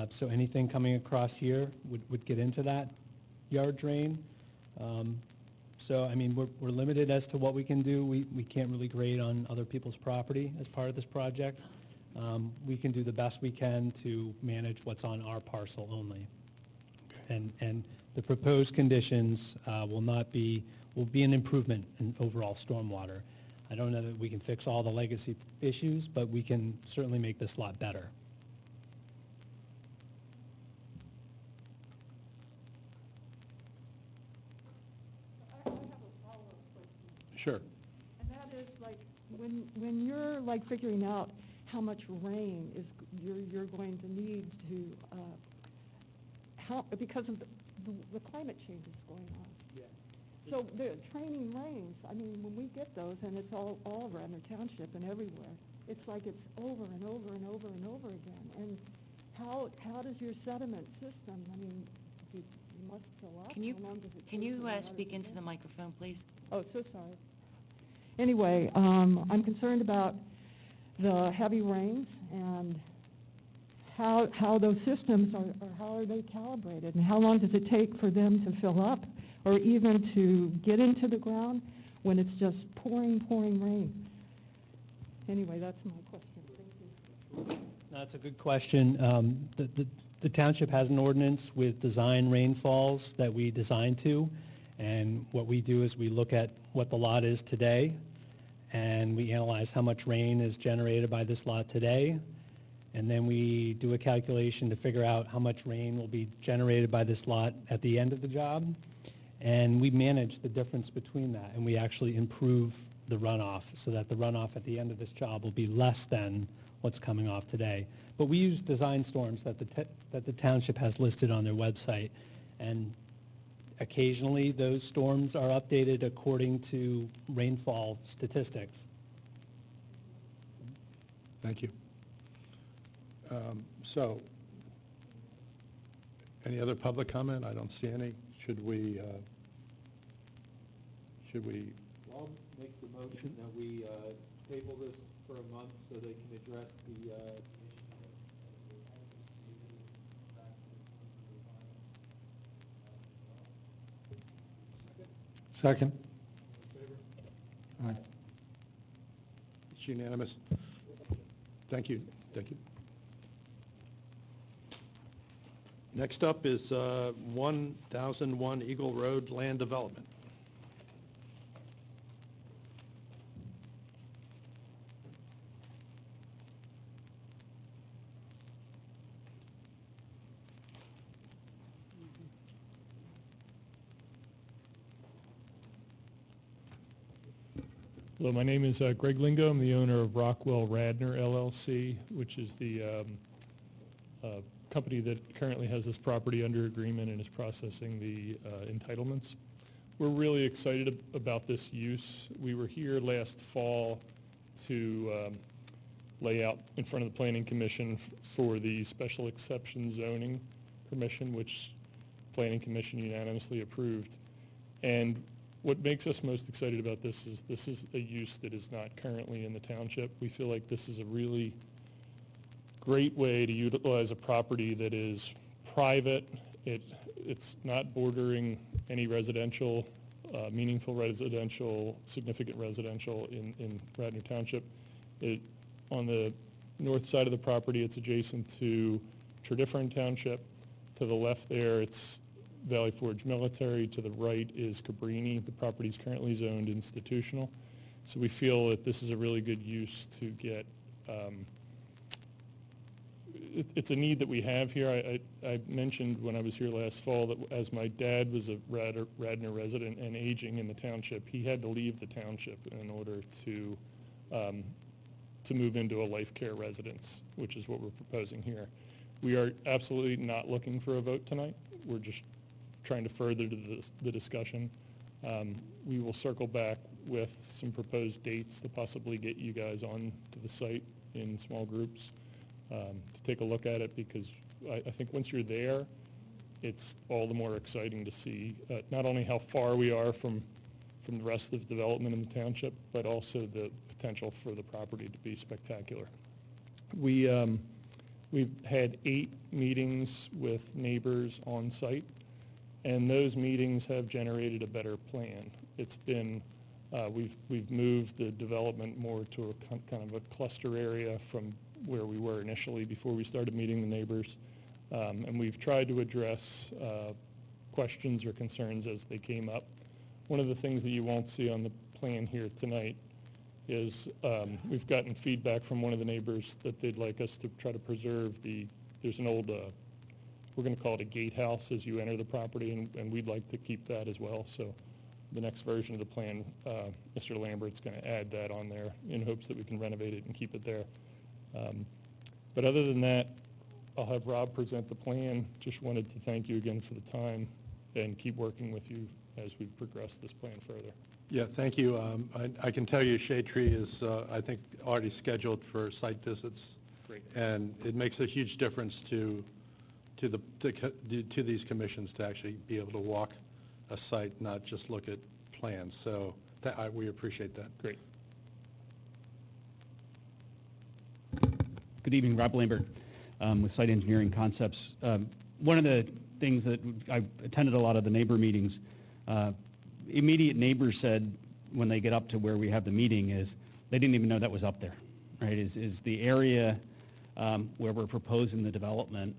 S8: So anything coming across here would get into that yard drain. So, I mean, we're limited as to what we can do. We can't really grade on other people's property as part of this project. We can do the best we can to manage what's on our parcel only. And the proposed conditions will be an improvement in overall stormwater. I don't know that we can fix all the legacy issues, but we can certainly make this lot better.
S12: I have a follow-up question.
S3: Sure.
S12: And that is like, when you're like figuring out how much rain you're going to need to, because of the climate change that's going on.
S8: Yeah.
S12: So the training rains, I mean, when we get those, and it's all around the township and everywhere, it's like it's over and over and over and over again. And how does your sediment system, I mean, you must fill up?
S13: Can you,
S12: How long does it
S13: can
S12: take
S13: you
S12: for water
S13: speak
S12: to
S13: into
S12: get-
S13: the microphone, please?
S12: Oh, so sorry. Anyway, I'm concerned about the heavy rains and how those systems are how are they calibrated, and how long does it take for them to fill up, or even to get into the ground when it's just pouring rain? Anyway, that's my question. Thank you.
S8: That's a good question. The township has an ordinance with design rainfalls that we design to, and what we do is we look at what the lot is today, and we analyze how much rain is generated by this lot today, and then we do a calculation to figure out how much rain will be generated by this lot at the end of the job, and we manage the difference between that, and we actually improve the runoff so that the runoff at the end of this job will be less than what's coming off today. But we use design storms that the township has listed on their website, and occasionally those storms are updated according to rainfall statistics.
S3: Thank you. So, any other public comment? I don't see any. Should we
S2: I'll make the motion that we table this for a month so they can address the
S3: Second. It's unanimous. Thank you. Thank you. Next up is 1001 Eagle Road Land Development.
S14: Hello, my name is Greg Lingo. I'm the owner of Rockwell Radnor LLC, which is the company that currently has this property under agreement and is processing the entitlements. We're really excited about this use. We were here last fall to lay out in front of the Planning Commission for the special exception zoning permission, which Planning Commission unanimously approved. And what makes us most excited about this is a use that is not currently in the township. We feel like this is a really great way to utilize a property that is private. It's not bordering any residential, meaningful residential, significant residential in Radnor Township. On the north side of the property, it's adjacent to Tredyffrin Township. To the left there, it's Valley Forge Military. To the right is Cabrini. The property is currently zoned institutional. So we feel that this is a really good use to get, it's a need that we have here. I mentioned when I was here last fall that as my dad was a Radnor resident and aging in the township, he had to leave the township in order to move into a life care residence, which is what we're proposing here. We are absolutely not looking for a vote tonight. We're just trying to further the discussion. We will circle back with some proposed dates to possibly get you guys on to the site in small groups to take a look at it, because I think once you're there, it's all the more exciting to see not only how far we are from the rest of the development in the township, but also the potential for the property to be spectacular. We've had 8 meetings with neighbors on site, and those meetings have generated a better plan. It's been, we've moved the development more to a kind of a cluster area from where we were initially before we started meeting the neighbors. And we've tried to address questions or concerns as they came up. One of the things that you won't see on the plan here tonight is we've gotten feedback from one of the neighbors that they'd like us to try to preserve there's an old, we're going to call it a gatehouse as you enter the property, and we'd like to keep that as well. So the next version of the plan, Mr. Lambert's going to add that on there in hopes that we can renovate it and keep it there. But other than that, I'll have Rob present the plan. Just wanted to thank you again for the time and keep working with you as we progress this plan further.
S3: Yeah, thank you. I can tell you Shade Tree is, I think, already scheduled for site visits.
S14: Great.
S3: And it makes a huge difference to these commissions to actually be able to walk a site, not just look at plans. So we appreciate that.
S14: Great.
S13: Good evening, Rob Lambert with Site Engineering Concepts. One of the things that I've attended a lot of the neighbor meetings, immediate neighbors said when they get up to where we have the meeting is they didn't even know that was up there, right? Is the area where we're proposing the development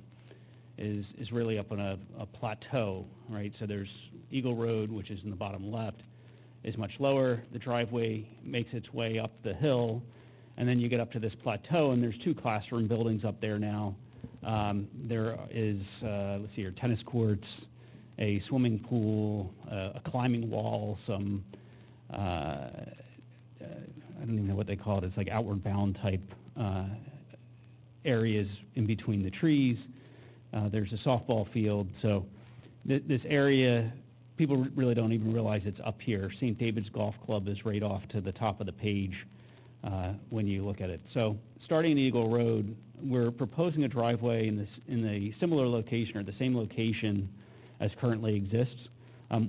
S13: is really up on a plateau, right? So there's Eagle Road, which is in the bottom left, is much lower. The driveway makes its way up the hill, and then you get up to this plateau, and there's 2 classroom buildings up there now. There is, let's see here, tennis courts, a swimming pool, a climbing wall, some, I don't even know what they call it. It's like outward bound type areas in between the trees. There's a softball field. So this area, people really don't even realize it's up here. St. David's Golf Club is right off to the top of the page when you look at it. So starting at Eagle Road, we're proposing a driveway in the similar location or the same location as currently exists.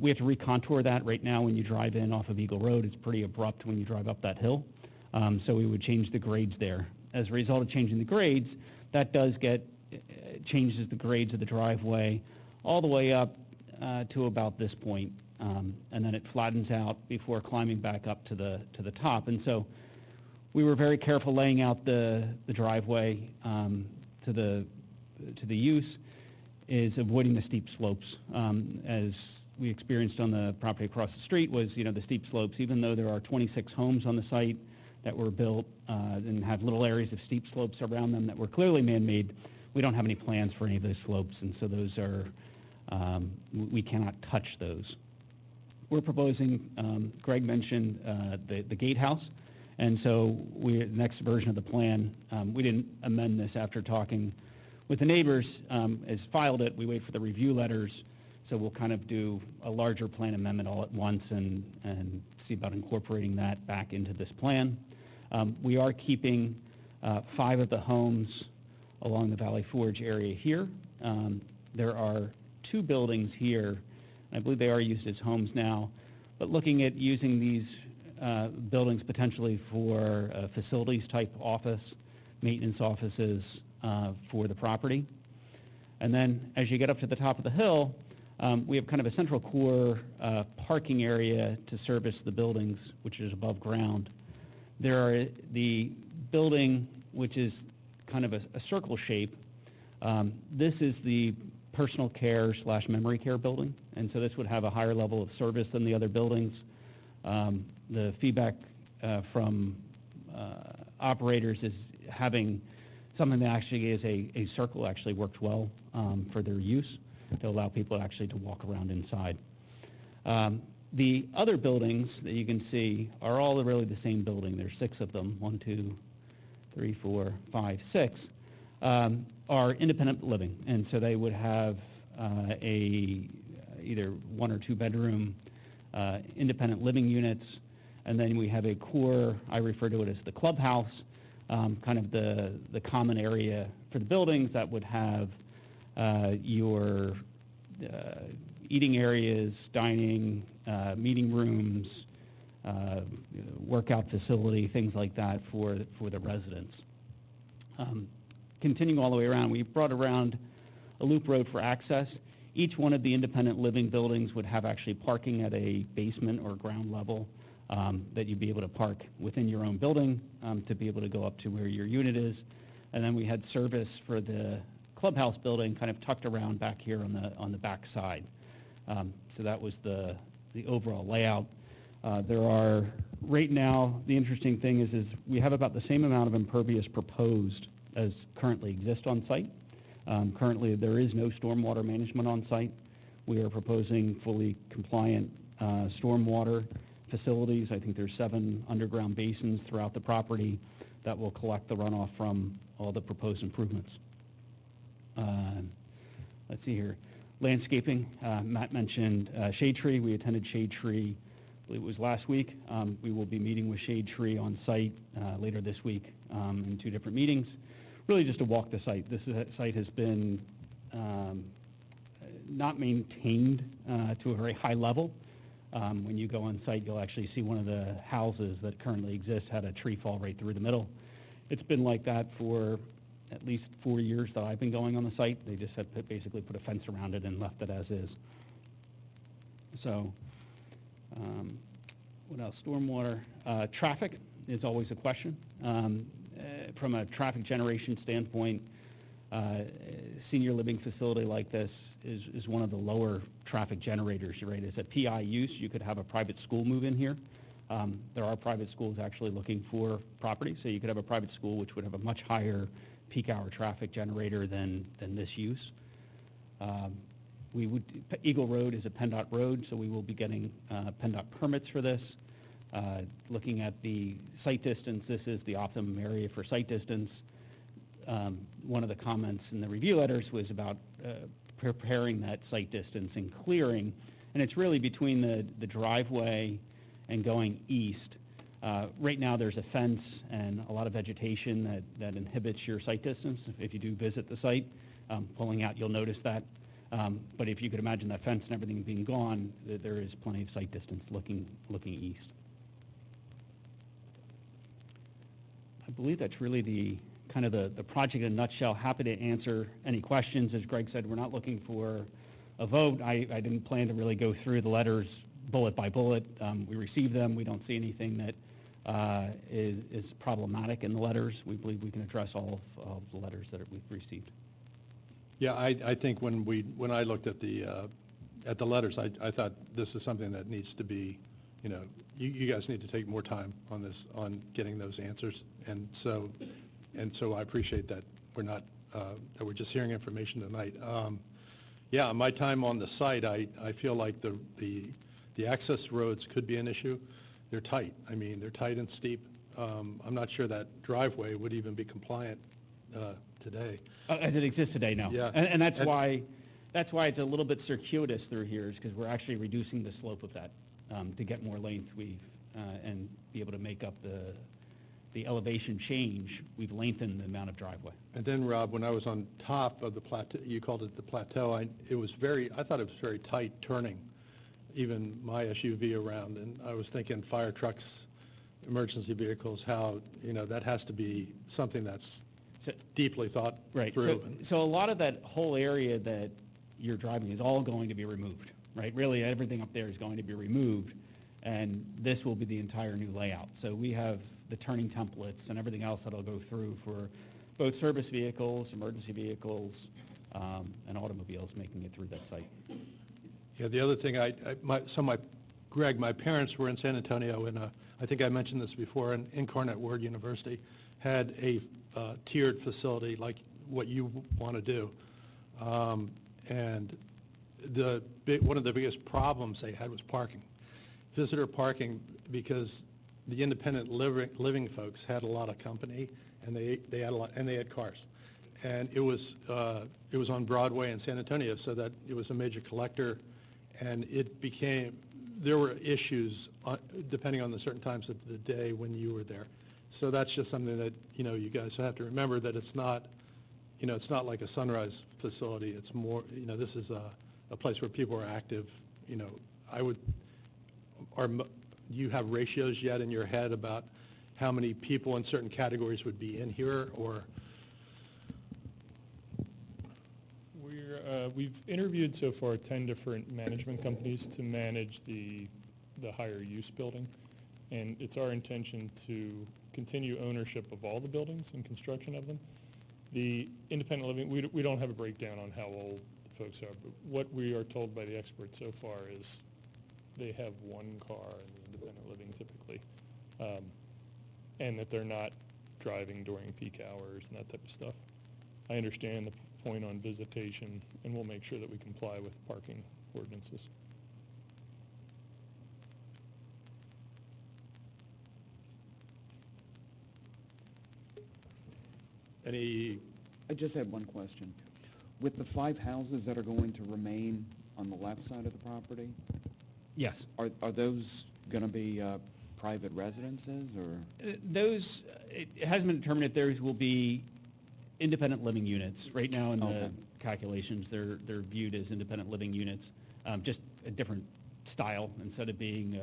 S13: We have to recontour that right now when you drive in off of Eagle Road. It's pretty abrupt when you drive up that hill. So we would change the grades there. As a result of changing the grades, that does changes the grades of the driveway all the way up to about this point. And then it flattens out before climbing back up to the top. And so we were very careful laying out the driveway to the use, is avoiding the steep slopes. As we experienced on the property across the street was, the steep slopes, even though there are 26 homes on the site that were built and have little areas of steep slopes around them that were clearly man-made, we don't have any plans for any of those slopes, and so those are, we cannot touch those. We're proposing, Greg mentioned the gatehouse, and so the next version of the plan, we didn't amend this after talking with the neighbors, as filed it, we wait for the review letters, so we'll kind of do a larger plan amendment all at once and see about incorporating that back into this plan. We are keeping 5 of the homes along the Valley Forge area here. There are 2 buildings here. I believe they are used as homes now, but looking at using these buildings potentially for facilities type office, maintenance offices for the property. And then as you get up to the top of the hill, we have kind of a central core parking area to service the buildings, which is above ground. There are the building, which is kind of a circle shape. This is the personal care / memory care building, and so this would have a higher level of service than the other buildings. The feedback from operators is having something that actually is a circle actually worked well for their use to allow people actually to walk around inside. The other buildings that you can see are all really the same building. There's 6 of them, 1, 2, 3, 4, 5, 6. are independent living. And so they would have either 1 or 2 bedroom independent living units. And then we have a core, I refer to it as the clubhouse, kind of the common area for the buildings that would have your eating areas, dining, meeting rooms, workout facility, things like that for the residents. Continuing all the way around, we brought around a loop road for access. Each one of the independent living buildings would have actually parking at a basement or ground level that you'd be able to park within your own building to be able to go up to where your unit is. And then we had service for the clubhouse building kind of tucked around back here on the back side. So that was the overall layout. There are, right now, the interesting thing is we have about the same amount of impervious proposed as currently exist on site. Currently, there is no stormwater management on site. We are proposing fully compliant stormwater facilities. I think there's 7 underground basins throughout the property that will collect the runoff from all the proposed improvements. Let's see here. Landscaping, Matt mentioned Shade Tree. We attended Shade Tree, I believe it was last week. We will be meeting with Shade Tree on site later this week in 2 different meetings. Really just to walk the site. This site has been not maintained to a very high level. When you go on site, you'll actually see one of the houses that currently exist had a tree fall right through the middle. It's been like that for at least 4 years that I've been going on the site. They just have basically put a fence around it and left it as is. So, what else? Stormwater. Traffic is always a question. From a traffic generation standpoint, senior living facility like this is one of the lower traffic generators, right? It's a PI use. You could have a private school move in here. There are private schools actually looking for property, so you could have a private school which would have a much higher peak hour traffic generator than this use. Eagle Road is a PennDOT road, so we will be getting PennDOT permits for this. Looking at the site distance, this is the optimum area for site distance. One of the comments in the review letters was about preparing that site distance and clearing, and it's really between the driveway and going east. Right now there's a fence and a lot of vegetation that inhibits your site distance. If you do visit the site, pulling out, you'll notice that. But if you could imagine that fence and everything being gone, there is plenty of site distance looking east. I believe that's really the project in a nutshell. Happy to answer any questions. As Greg said, we're not looking for a vote. I didn't plan to really go through the letters bullet by bullet. We received them. We don't see anything that is problematic in the letters. We believe we can address all of the letters that we've received.
S3: Yeah, I think when I looked at the letters, I thought this is something that needs to be, you guys need to take more time on this, on getting those answers. And so I appreciate that that we're just hearing information tonight. Yeah, my time on the site, I feel like the access roads could be an issue. They're tight. I mean, they're tight and steep. I'm not sure that driveway would even be compliant today.
S13: As it exists today, no.
S3: Yeah.
S13: And that's why it's a little bit circuitous through here, is because we're actually reducing the slope of that to get more length. And be able to make up the elevation change. We've lengthened the amount of driveway.
S3: And then, Rob, when I was on top of the plateau, you called it the plateau, I thought it was very tight turning, even my SUV around, and I was thinking fire trucks, emergency vehicles, how, that has to be something that's deeply thought through.
S13: So a lot of that whole area that you're driving is all going to be removed, right? Really, everything up there is going to be removed, and this will be the entire new layout. So we have the turning templates and everything else that'll go through for both service vehicles, emergency vehicles, and automobiles making it through that site.
S3: Yeah, the other thing, Greg, my parents were in San Antonio, and I think I mentioned this before, and Incarnate Word University had a tiered facility like what you want to do. And one of the biggest problems they had was parking. Visitor parking, because the independent living folks had a lot of company, and they had cars. and it was on Broadway in San Antonio, so that it was a major collector, and there were issues depending on the certain times of the day when you were there. So that's just something that, you guys have to remember, that it's not like a Sunrise facility. It's more, this is a place where people are active. You have ratios yet in your head about how many people in certain categories would be in here, or?
S14: We've interviewed so far 10 different management companies to manage the higher use building, and it's our intention to continue ownership of all the buildings and construction of them. The independent living, we don't have a breakdown on how old the folks are, but what we are told by the experts so far is they have one car in the independent living typically, and that they're not driving during peak hours and that type of stuff. I understand the point on visitation, and we'll make sure that we comply with parking ordinances.
S5: I just had one question. With the 5 houses that are going to remain on the left side of the property,
S13: Yes.
S5: are those going to be private residences, or?
S13: Those, it hasn't been determined if those will be independent living units. Right now in the
S5: Okay.
S13: calculations, they're viewed as independent living units, just a different style. Instead of being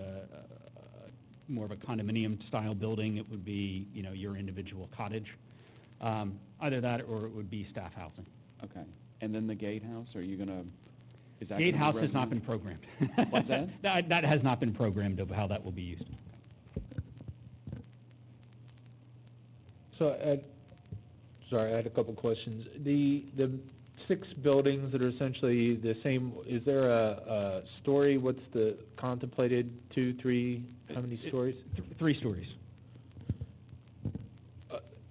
S13: more of a condominium-style building, it would be, your individual cottage. Either that or it would be staff housing.
S5: Okay. And then the gatehouse, are you going to, is that?
S13: Gatehouse has not been programmed.
S5: What's that?
S13: That has not been programmed of how that will be used.
S15: So, I had a couple questions. The 6 buildings that are essentially the same, is there a story? What's the contemplated 2, 3, how many stories?
S13: 3 stories.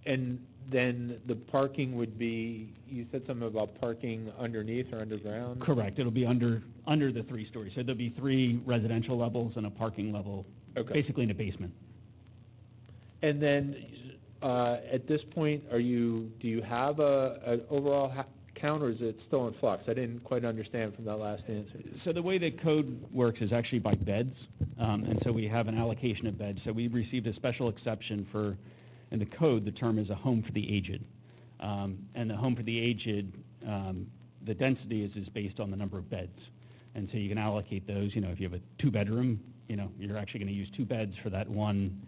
S15: And then the parking would be, you said something about parking underneath or underground?
S13: Correct. It'll be under the 3 stories. So there'll be 3 residential levels and a parking level, basically in a basement.
S15: And then, at this point, do you have an overall count, or is it still in flux? I didn't quite understand from that last answer.
S13: So the way that code works is actually by beds, and so we have an allocation of beds. So we've received a special exception for, in the code, the term is a home for the aged. And the home for the aged, the density is based on the number of beds. And so you can allocate those, if you have a 2-bedroom, you're actually going to use 2 beds for that one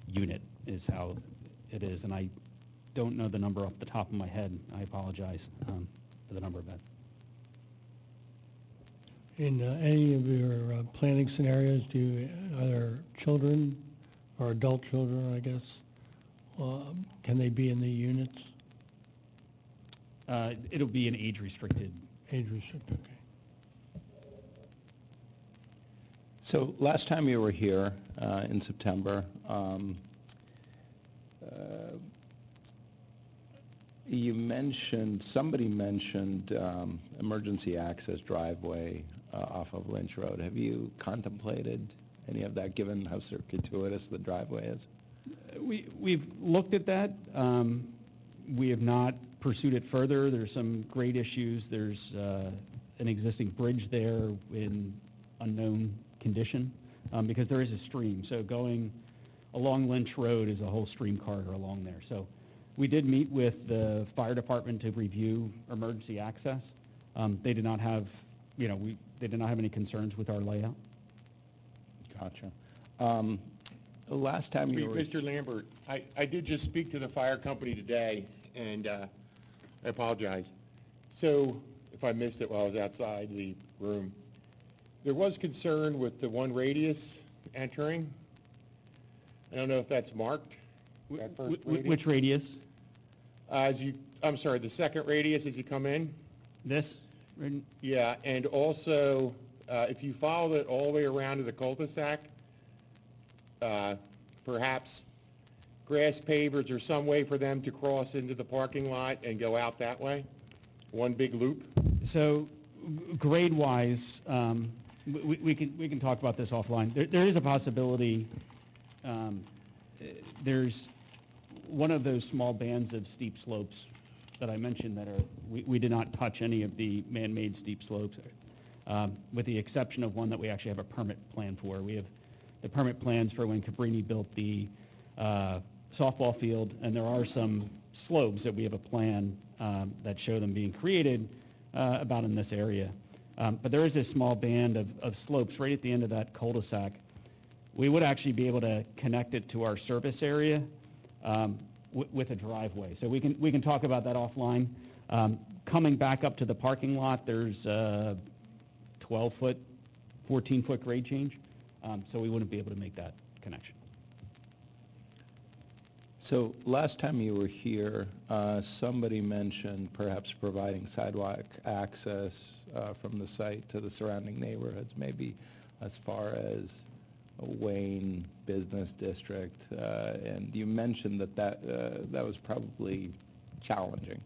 S13: unit is how it is. And I don't know the number off the top of my head. I apologize for the number of beds.
S7: In any of your planning scenarios, are there children or adult children, I guess? Can they be in the units?
S13: It'll be an age-restricted.
S7: Age-restricted, okay.
S2: So last time you were here in September, somebody mentioned emergency access driveway off of Lynch Road. Have you contemplated any of that, given how circuitous the driveway is?
S13: We've looked at that. We have not pursued it further. There's some grade issues. There's an existing bridge there in unknown condition because there is a stream. So going along Lynch Road is a whole stream corridor along there. So we did meet with the fire department to review emergency access. They did not have, they did not have any concerns with our layout.
S2: Gotcha. Last time you were...
S4: Mr. Lambert, I did just speak to the fire company today, and I apologize. So, if I missed it while I was outside the room, there was concern with the 1 radius entering. I don't know if that's marked. That first radius.
S13: Which radius?
S4: I'm sorry, the second radius as you come in.
S13: This?
S4: Yeah, and also, if you follow it all the way around to the cul-de-sac, perhaps grass pavers or some way for them to cross into the parking lot and go out that way? One big loop?
S13: So grade-wise, we can talk about this offline. There is a possibility, there's one of those small bands of steep slopes that I mentioned that we did not touch any of the man-made steep slopes, with the exception of one that we actually have a permit plan for. We have the permit plans for when Cabrini built the softball field, and there are some slopes that we have a plan that show them being created about in this area. But there is a small band of slopes right at the end of that cul-de-sac. We would actually be able to connect it to our service area with a driveway. So we can talk about that offline. Coming back up to the parking lot, there's 12-foot, 14-foot grade change, so we wouldn't be able to make that connection.
S2: So last time you were here, somebody mentioned perhaps providing sidewalk access from the site to the surrounding neighborhoods, maybe as far as Wayne Business District, and you mentioned that was probably challenging.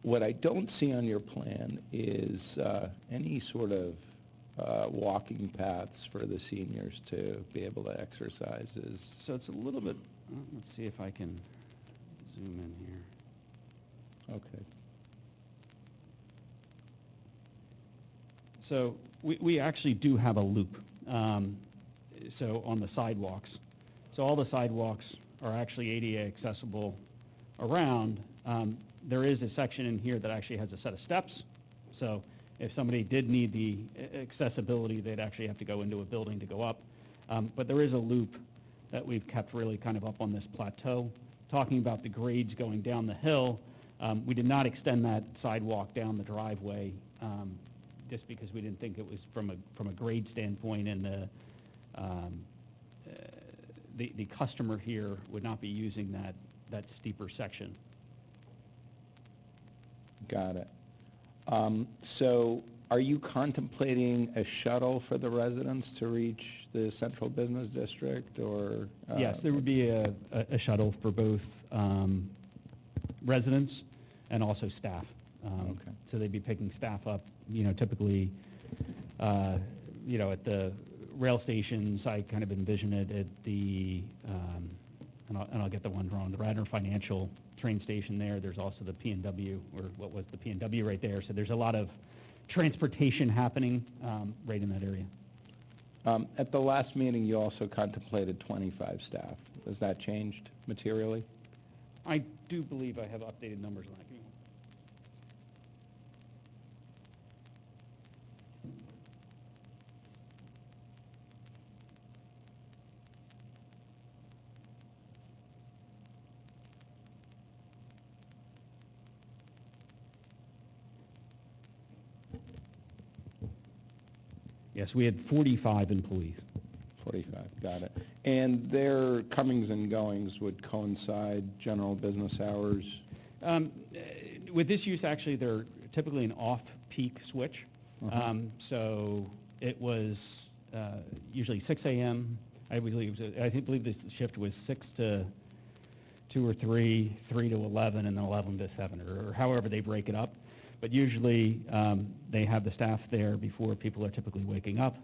S2: What I don't see on your plan is any sort of walking paths for the seniors to be able to exercise.
S13: So it's a little bit, let's see if I can zoom in here.
S2: Okay.
S13: So we actually do have a loop, so on the sidewalks. So all the sidewalks are actually ADA accessible around. There is a section in here that actually has a set of steps. So if somebody did need the accessibility, they'd actually have to go into a building to go up. But there is a loop that we've kept really kind of up on this plateau. Talking about the grades going down the hill, we did not extend that sidewalk down the driveway just because we didn't think it was from a grade standpoint, and the customer here would not be using that steeper section.
S2: Got it. So are you contemplating a shuttle for the residents to reach the central business district, or?
S13: Yes, there would be a shuttle for both residents and also staff.
S2: Okay.
S13: So they'd be picking staff up, typically, at the rail stations. I kind of envision it at the, and I'll get the one wrong, the Radnor Financial train station there. There's also the P&W, or what was the P&W right there. So there's a lot of transportation happening right in that area.
S2: At the last meeting, you also contemplated 25 staff. Has that changed materially?
S13: I do believe I have updated numbers on that. Yes, we had 45 employees.
S2: 45, got it. And their comings and goings would coincide general business hours?
S13: With this use, actually, they're typically an off-peak switch. So it was usually 6 a.m. I believe this shift was 6 to 2 or 3, 3 to 11, and then 11 to 7, or however they break it up. But usually they have the staff there before people are typically waking up.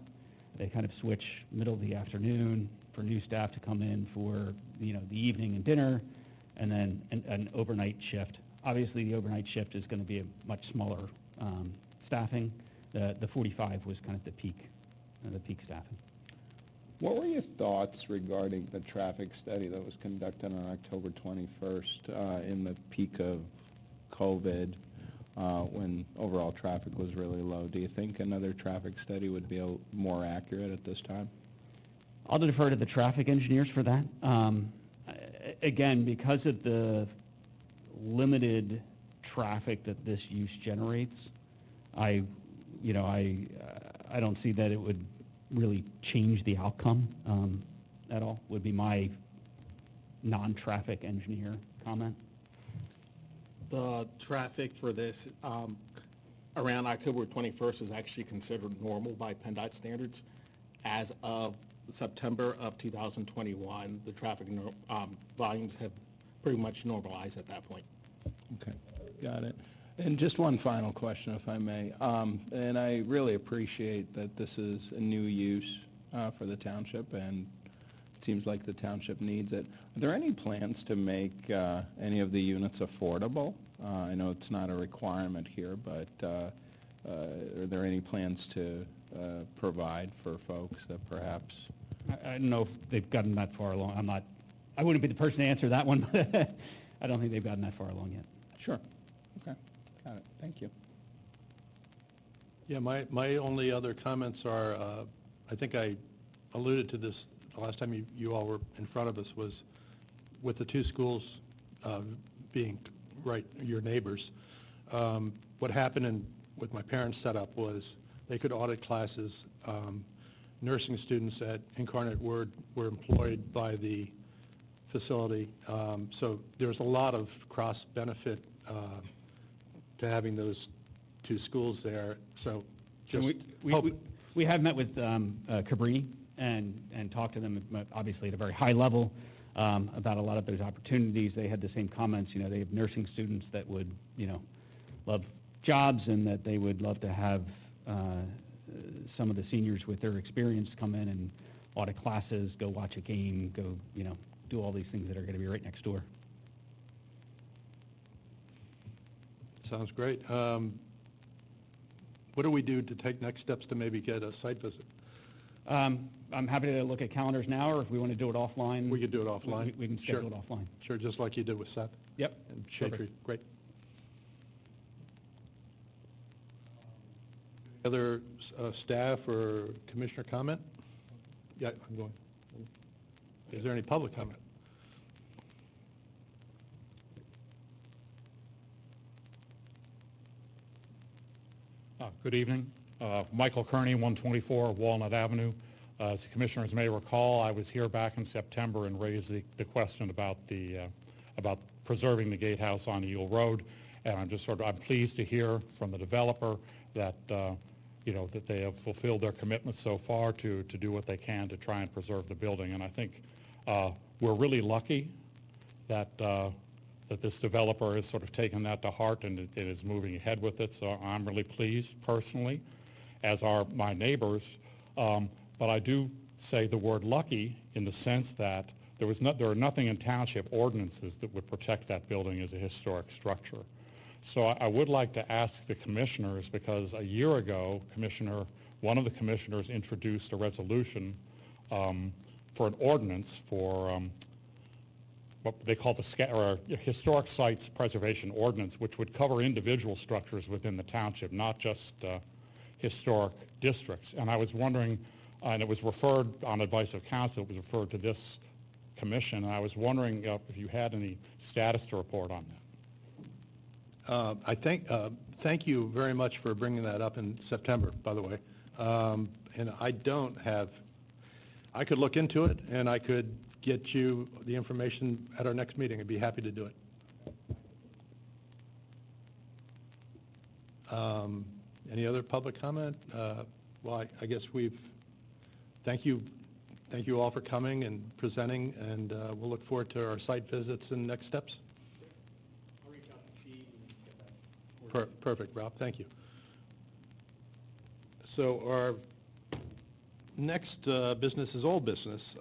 S13: They kind of switch middle of the afternoon for new staff to come in for the evening and dinner, and then an overnight shift. Obviously, the overnight shift is going to be a much smaller staffing. The 45 was kind of the peak staffing.
S2: What were your thoughts regarding the traffic study that was conducted on October 21st in the peak of COVID? When overall traffic was really low. Do you think another traffic study would be more accurate at this time?
S13: I'll defer to the traffic engineers for that. Again, because of the limited traffic that this use generates, I don't see that it would really change the outcome at all, would be my non-traffic engineer comment.
S3: The traffic for this around October 21st is actually considered normal by PennDOT standards. As of September of 2021, the traffic volumes have pretty much normalized at that point.
S2: Okay, got it. And just one final question, if I may. And I really appreciate that this is a new use for the township, and seems like the township needs it. Are there any plans to make any of the units affordable? I know it's not a requirement here, but are there any plans to provide for folks that perhaps?
S13: I don't know if they've gotten that far along. I wouldn't be the person to answer that one, but I don't think they've gotten that far along yet.
S2: Sure. Okay. Got it. Thank you.
S3: Yeah, my only other comments are, I think I alluded to this the last time you all were in front of us, was with the two schools being right, your neighbors. What happened with my parents' setup was they could audit classes. Nursing students at Incarnate Word were employed by the facility. So there's a lot of cross-benefit to having those two schools there. So just
S13: we have met with Cabrini and talked to them, obviously at a very high level, about a lot of those opportunities. They had the same comments. They have nursing students that would, love jobs, and that they would love to have some of the seniors with their experience come in and audit classes, go watch a game, go, do all these things that are going to be right next door.
S3: sounds great. What do we do to take next steps to maybe get a site visit?
S13: I'm happy to look at calendars now, or if we want to do it offline.
S3: We could do it offline.
S13: We can schedule
S3: Sure.
S13: it offline.
S3: Sure, just like you did with Seth.
S13: Yep.
S3: And Shade Tree, great. Other staff or commissioner comment? Yeah, I'm going. Is there any public comment?
S16: Good evening. Michael Kearney, 124 Walnut Avenue. As the commissioners may recall, I was here back in September and raised the question about about preserving the gatehouse on Eel Road, and I'm pleased to hear from the developer that that they have fulfilled their commitment so far to do what they can to try and preserve the building. And I think we're really lucky that that this developer has sort of taken that to heart and it is moving ahead with it. So I'm really pleased personally, as are my neighbors. But I do say the word lucky in the sense that there are nothing in township ordinances that would protect that building as a historic structure. So I would like to ask the commissioners, because a year ago, one of the commissioners introduced a resolution for an ordinance for what they call the Historic Sites Preservation Ordinance, which would cover individual structures within the township, not just historic districts. And I was wondering, and it was referred, on advice of council, it was referred to this commission, and I was wondering if you had any status to report on that.
S3: Thank you very much for bringing that up in September, by the way. And I could look into it, and I could get you the information at our next meeting. I'd be happy to do it. Any other public comment? Well, I guess thank you all for coming and presenting, and we'll look forward to our site visits and next steps.
S16: I'll reach out to Steve and get that.
S3: Perfect, Rob, thank you. So our next business is old business.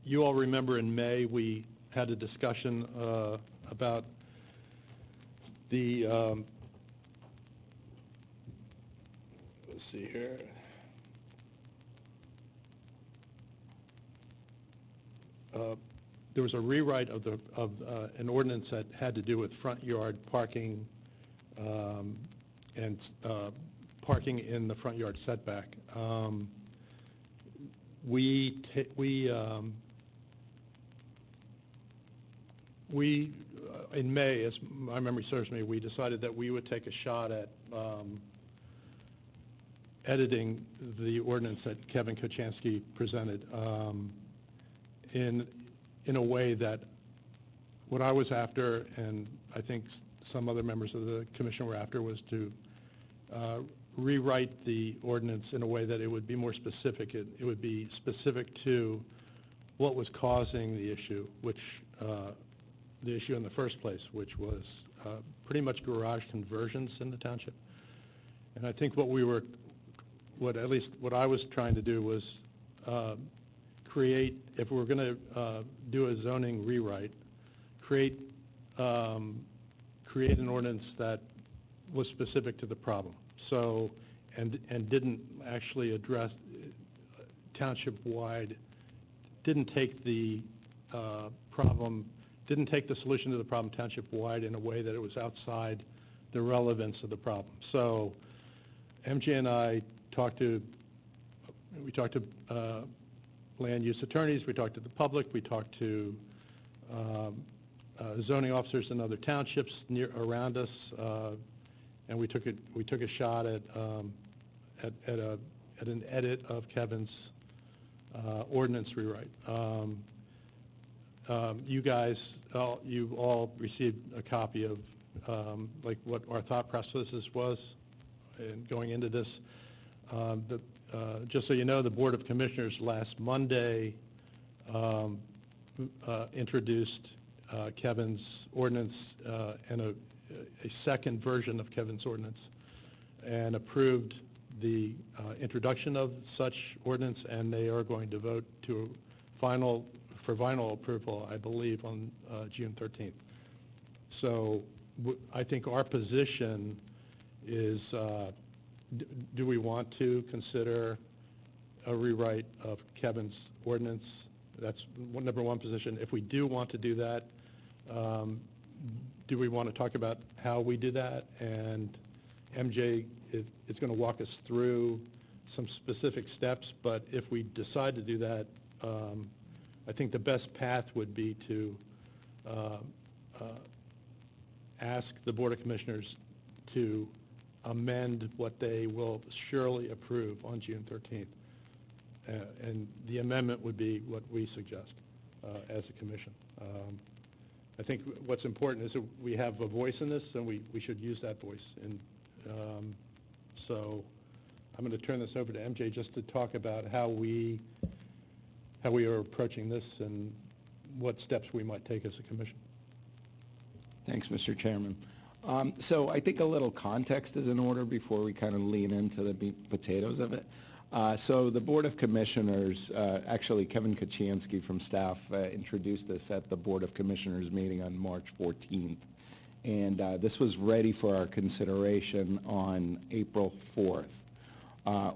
S3: You all remember in May, we had a discussion about the, let's see here. There was a rewrite of an ordinance that had to do with front yard parking and parking in the front yard setback. We, in May, as my memory serves me, we decided that we would take a shot at editing the ordinance that Kevin Kochanski presented in a way that what I was after, and I think some other members of the commission were after, was to rewrite the ordinance in a way that it would be more specific. It would be specific to what was causing the issue, the issue in the first place, which was pretty much garage conversions in the township. And I think at least what I was trying to do was if we're going to do a zoning rewrite, create an ordinance that was specific to the problem. So, and didn't actually address township-wide, didn't take the problem, didn't take the solution to the problem township-wide in a way that it was outside the relevance of the problem. So MJ and I talked to land use attorneys, we talked to the public, we talked to zoning officers in other townships around us, and we took a shot at an edit of Kevin's ordinance rewrite. You guys, you all received a copy of like what our thought processes was in going into this. Just so you know, the Board of Commissioners last Monday introduced Kevin's ordinance and a second version of Kevin's ordinance and approved the introduction of such ordinance, and they are going to vote for final approval, I believe, on June 13th. So I think our position is, do we want to consider a rewrite of Kevin's ordinance? That's number one position. If we do want to do that, do we want to talk about how we do that? And MJ is going to walk us through some specific steps, but if we decide to do that, I think the best path would be to ask the Board of Commissioners to amend what they will surely approve on June 13th. And the amendment would be what we suggest as a commission. I think what's important is that we have a voice in this, and we should use that voice. And so I'm going to turn this over to MJ just to talk about how we are approaching this and what steps we might take as a commission.
S2: Thanks, Mr. Chairman. So I think a little context is in order before we kind of lean into the meat and potatoes of it. So the Board of Commissioners, actually Kevin Kaczynski from staff introduced this at the Board of Commissioners meeting on March 14th. And this was ready for our consideration on April 4th.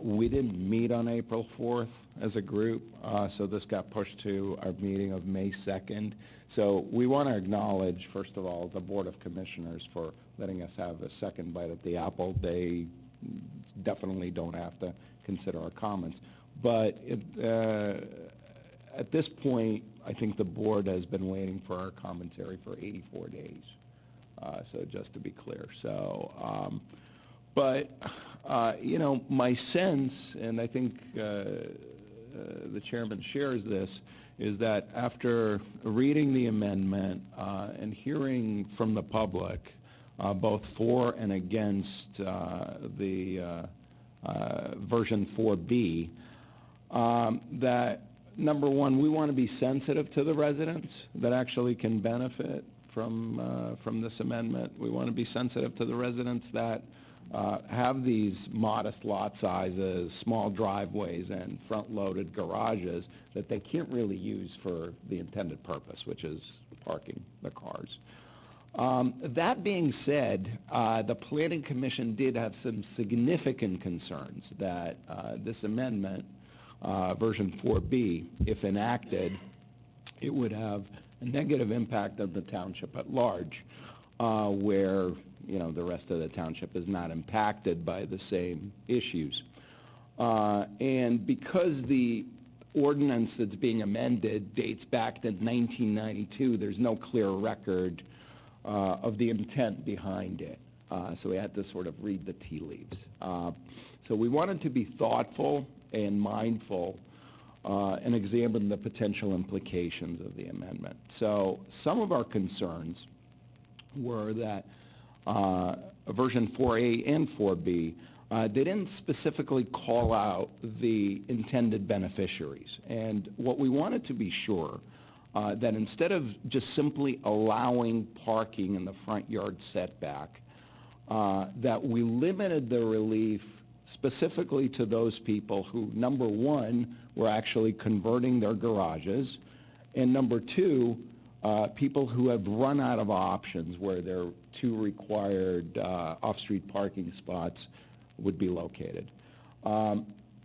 S2: We didn't meet on April 4th as a group, so this got pushed to our meeting of May 2nd. So we want to acknowledge, first of all, the Board of Commissioners for letting us have a second bite at the apple. They definitely don't have to consider our comments. But at this point, I think the board has been waiting for our commentary for 84 days. So just to be clear. So, you know, my sense, and I think the chairman shares this, is that after reading the amendment and hearing from the public, both for and against the version 4B, that number one, we want to be sensitive to the residents that actually can benefit from this amendment. We want to be sensitive to the residents that have these modest lot sizes, small driveways, and front-loaded garages that they can't really use for the intended purpose, which is parking the cars. That being said, the Planning Commission did have some significant concerns that this amendment, version 4B, if enacted, it would have a negative impact on the township at large, where the rest of the township is not impacted by the same issues. And because the ordinance that's being amended dates back to 1992, there's no clear record of the intent behind it. So we had to sort of read the tea leaves. So we wanted to be thoughtful and mindful and examine the potential implications of the amendment. So some of our concerns were that version 4A and 4B, they didn't specifically call out the intended beneficiaries. And what we wanted to be sure that instead of just simply allowing parking in the front yard setback, that we limited the relief specifically to those people who, number one, were actually converting their garages, and number two, people who have run out of options where their two required off-street parking spots would be located.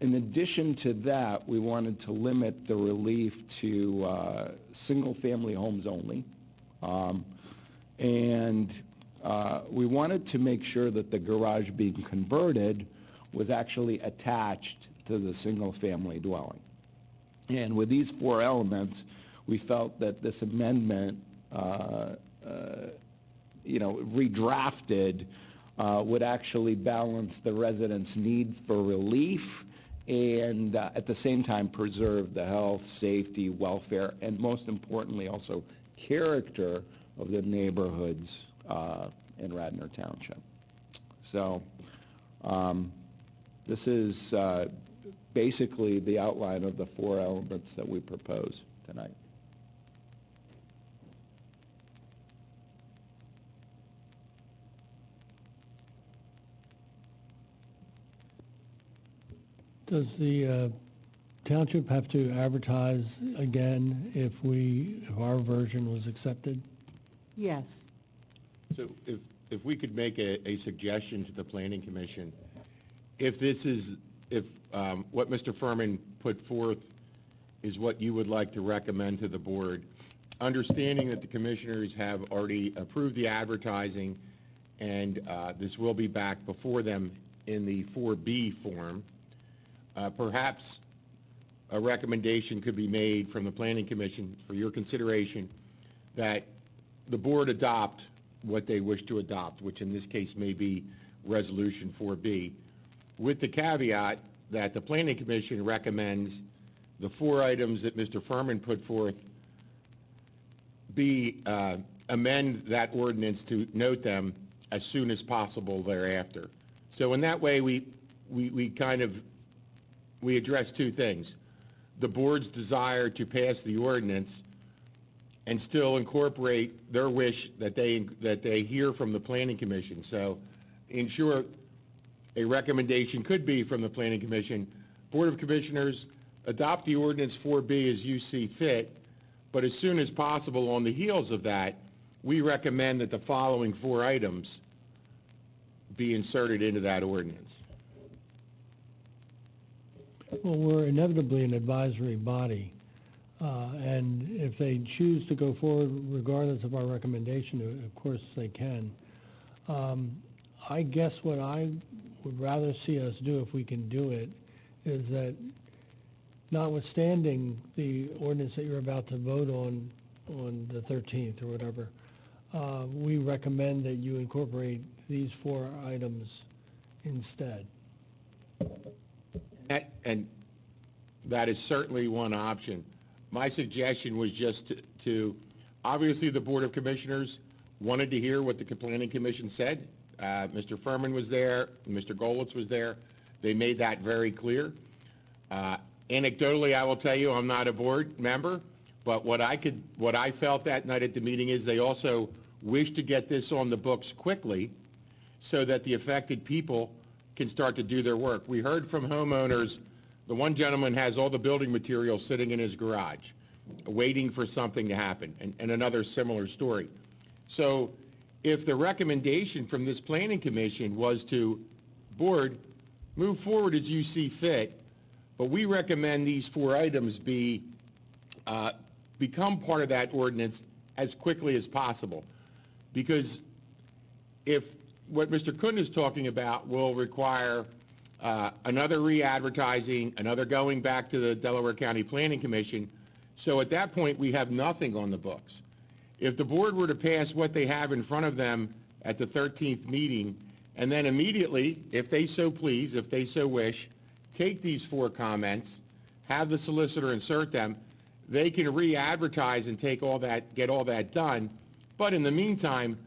S2: In addition to that, we wanted to limit the relief to single-family homes only. And we wanted to make sure that the garage being converted was actually attached to the single-family dwelling. And with these four elements, we felt that this amendment, redrafted, would actually balance the residents' need for relief and at the same time preserve the health, safety, welfare, and most importantly also character of the neighborhoods in Radnor Township. So this is basically the outline of the four elements that we propose tonight.
S7: Does the township have to advertise again if our version was accepted?
S11: Yes.
S4: So if we could make a suggestion to the Planning Commission, if what Mr. Furman put forth is what you would like to recommend to the board, understanding that the commissioners have already approved the advertising and this will be back before them in the 4B form, perhaps a recommendation could be made from the Planning Commission for your consideration that the board adopt what they wish to adopt, which in this case may be Resolution 4B, with the caveat that the Planning Commission recommends the four items that Mr. Furman put forth be amend that ordinance to note them as soon as possible thereafter. So in that way, we address two things: the board's desire to pass the ordinance and still incorporate their wish that they hear from the Planning Commission. So in short, a recommendation could be from the Planning Commission, Board of Commissioners, adopt the ordinance 4B as you see fit, but as soon as possible on the heels of that, we recommend that the following four items be inserted into that ordinance.
S7: Well, we're inevitably an advisory body, and if they choose to go forward regardless of our recommendation, of course they can. I guess what I would rather see us do, if we can do it, is that notwithstanding the ordinance that you're about to vote on the 13th or whatever, we recommend that you incorporate these four items instead.
S4: And that is certainly one option. My suggestion was just to obviously the Board of Commissioners wanted to hear what the Planning Commission said. Mr. Furman was there, Mr. Golitz was there. They made that very clear. Anecdotally, I will tell you, I'm not a board member, but what I felt that night at the meeting is they also wished to get this on the books quickly so that the affected people can start to do their work. We heard from homeowners, the one gentleman has all the building materials sitting in his garage, waiting for something to happen, and another similar story. So if the recommendation from this Planning Commission was to, board, move forward as you see fit, but we recommend these four items become part of that ordinance as quickly as possible. Because if what Mr. Kuhn is talking about will require another re-advertising, another going back to the Delaware County Planning Commission, so at that point we have nothing on the books. If the board were to pass what they have in front of them at the 13th meeting, and then immediately, if they so please, if they so wish, take these four comments, have the solicitor insert them, they can re-advertise and get all that done. But in the meantime,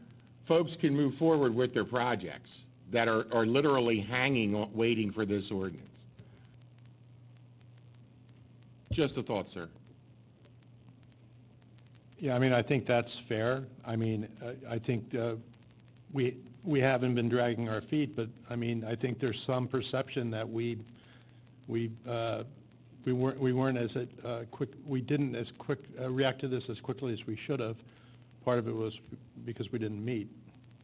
S4: folks can move forward with their projects that are literally hanging, waiting for this ordinance. Just a thought, sir.
S3: Yeah, I mean, I think that's fair. I mean, I think we haven't been dragging our feet, but, I mean, I think there's some perception that we weren't as quick, we didn't as quick, react to this as quickly as we should have. Part of it was because we didn't meet.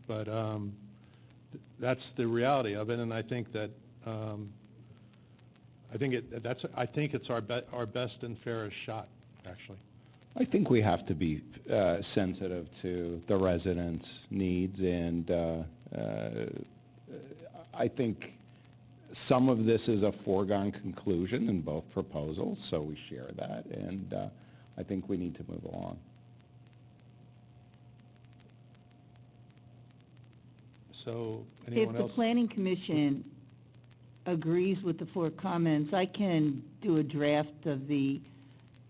S3: But that's the reality of it, and I think that, I think it's our best and fairest shot, actually.
S2: I think we have to be sensitive to the residents' needs, and I think some of this is a foregone conclusion in both proposals, so we share that, and I think we need to move along.
S3: So, anyone else?
S11: If the planning commission agrees with the 4 comments, I can do a draft of the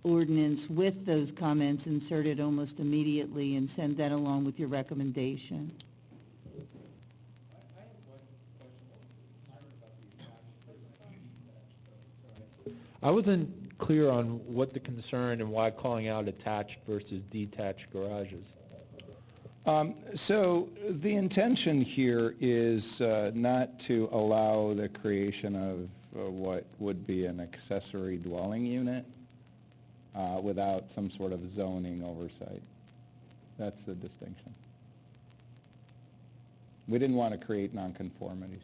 S11: ordinance with those comments inserted almost immediately and send that along with your recommendation.
S15: I wasn't clear on what the concern and why calling out attached versus detached garages.
S2: So the intention here is not to allow the creation of what would be an accessory dwelling unit without some sort of zoning oversight. That's the distinction. We didn't want to create nonconformities.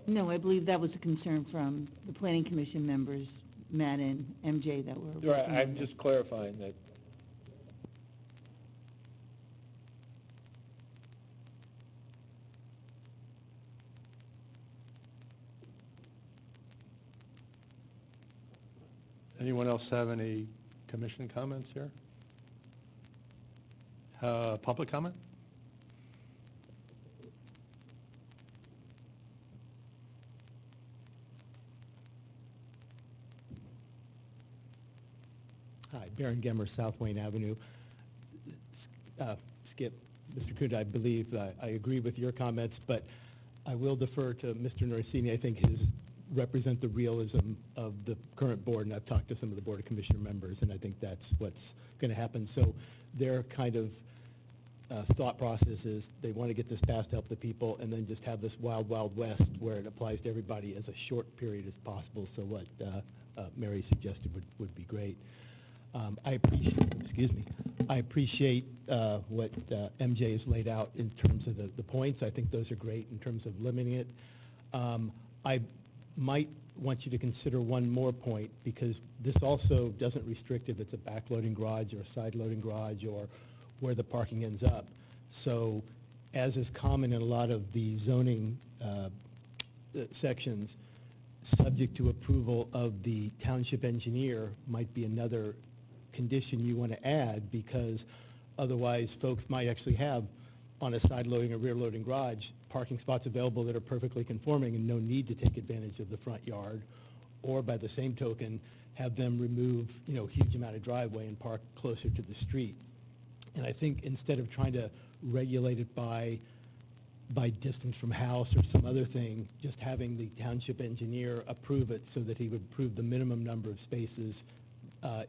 S11: No, I believe that was a concern from the planning commission members, Matt and MJ, that were.
S15: Right, I'm just clarifying that.
S3: Anyone else have any commission comments here? Public comment?
S6: Hi, Baron Gemmer, South Wayne Avenue. Skip, Mr. Kunda, I believe I agree with your comments, but I will defer to Mr. Norsini. I think his represent the realism of the current board, and I've talked to some of the Board of Commissioner members, and I think that's what's going to happen. So their kind of thought process is they want to get this passed to help the people, and then just have this wild, wild west where it applies to everybody as a short period as possible. So what Mary suggested would be great. I appreciate what MJ has laid out in terms of the points. I think those are great in terms of limiting it. I might want you to consider one more point, because this also doesn't restrict if it's a back-loading garage or a side-loading garage or where the parking ends up. So as is common in a lot of the zoning sections, subject to approval of the township engineer might be another condition you want to add, because otherwise folks might actually have on a side-loading or rear-loading garage parking spots available that are perfectly conforming and no need to take advantage of the front yard, or by the same token, have them remove, huge amount of driveway and park closer to the street. And I think instead of trying to regulate it by distance from house or some other thing, just having the township engineer approve it so that he would approve the minimum number of spaces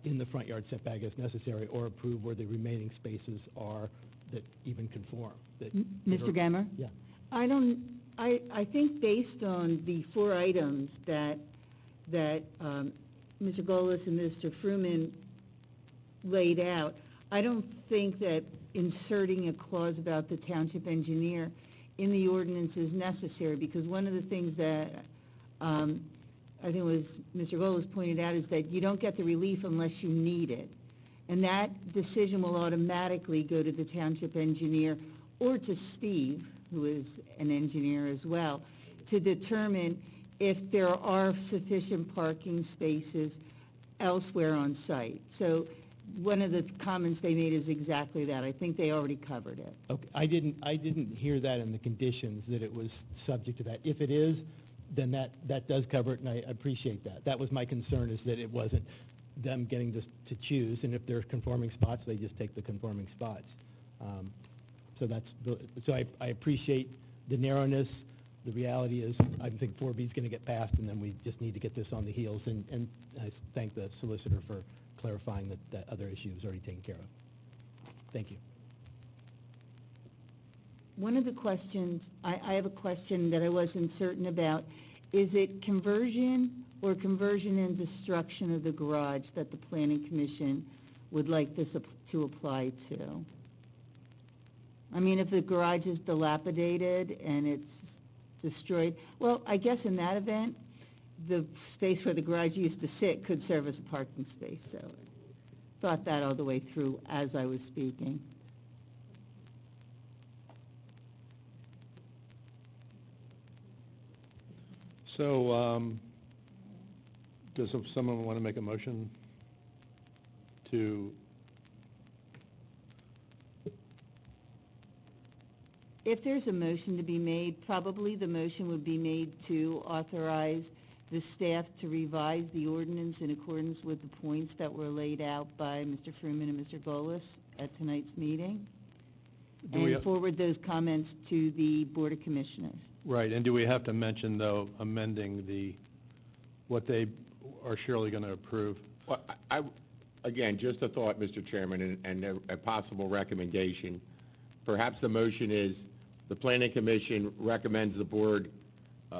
S6: in the front yard setback as necessary, or approve where the remaining spaces are that even conform.
S11: Mr. Gemmer?
S6: Yeah.
S11: I think based on the 4 items that Mr. Golis and Mr. Fruman laid out, I don't think that inserting a clause about the township engineer in the ordinance is necessary, because one of the things that I think was Mr. Golis pointed out is that you don't get the relief unless you need it. And that decision will automatically go to the township engineer or to Steve, who is an engineer as well, to determine if there are sufficient parking spaces elsewhere on site. So one of the comments they made is exactly that. I think they already covered it.
S6: Okay, I didn't hear that in the conditions, that it was subject to that. If it is, then that does cover it, and I appreciate that. That was my concern, is that it wasn't them getting to choose, and if there's conforming spots, they just take the conforming spots. So I appreciate the narrowness.
S8: The reality is, I think 4B is going to get passed, and then we just need to get this on the heels, and I thank the solicitor for clarifying that that other issue was already taken care of. Thank you.
S11: One of the questions, I have a question that I wasn't certain about. Is it conversion or conversion and destruction of the garage that the planning commission would like this to apply to? I mean, if the garage is dilapidated and it's destroyed, well, I guess in that event, the space where the garage used to sit could serve as a parking space, so thought that all the way through as I was speaking.
S3: So, does someone want to make a motion to,
S11: If there's a motion to be made, probably the motion would be made to authorize the staff to revise the ordinance in accordance with the points that were laid out by Mr. Fruman and Mr. Golis at tonight's meeting,
S3: Do we
S11: and
S3: have-
S11: forward those comments to the Board of Commissioners.
S3: right, and do we have to mention, though, amending what they are surely going to approve?
S4: Well, again, just a thought, Mr. Chairman, and a possible recommendation. Perhaps the motion is, the Planning Commission recommends the board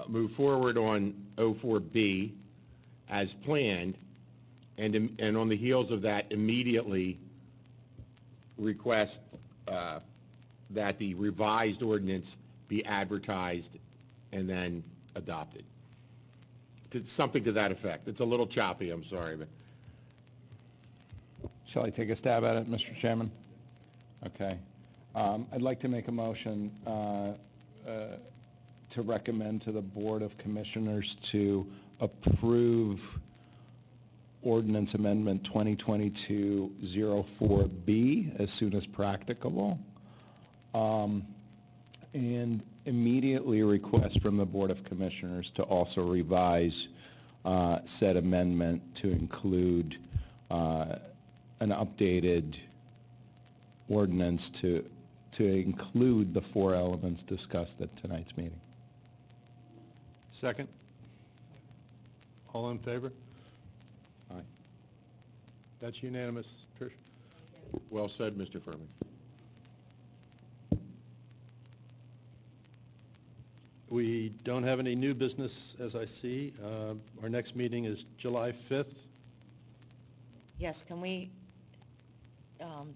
S4: move forward on 04B as planned, and on the heels of that, immediately request that the revised ordinance be advertised and then adopted. It's something to that effect. It's a little choppy, I'm sorry, but.
S2: Shall I take a stab at it, Mr. Chairman? Okay. I'd like to make a motion to recommend to the Board of Commissioners to approve Ordinance Amendment 2022-04B as soon as practicable, and immediately request from the Board of Commissioners to also revise said amendment to include an updated ordinance to include the four elements discussed at tonight's meeting.
S3: Second? All in favor?
S2: Aye.
S3: That's unanimous, Trish?
S4: Well said, Mr. Furman.
S3: We don't have any new business, as I see. Our next meeting is July 5th.
S17: Yes, can we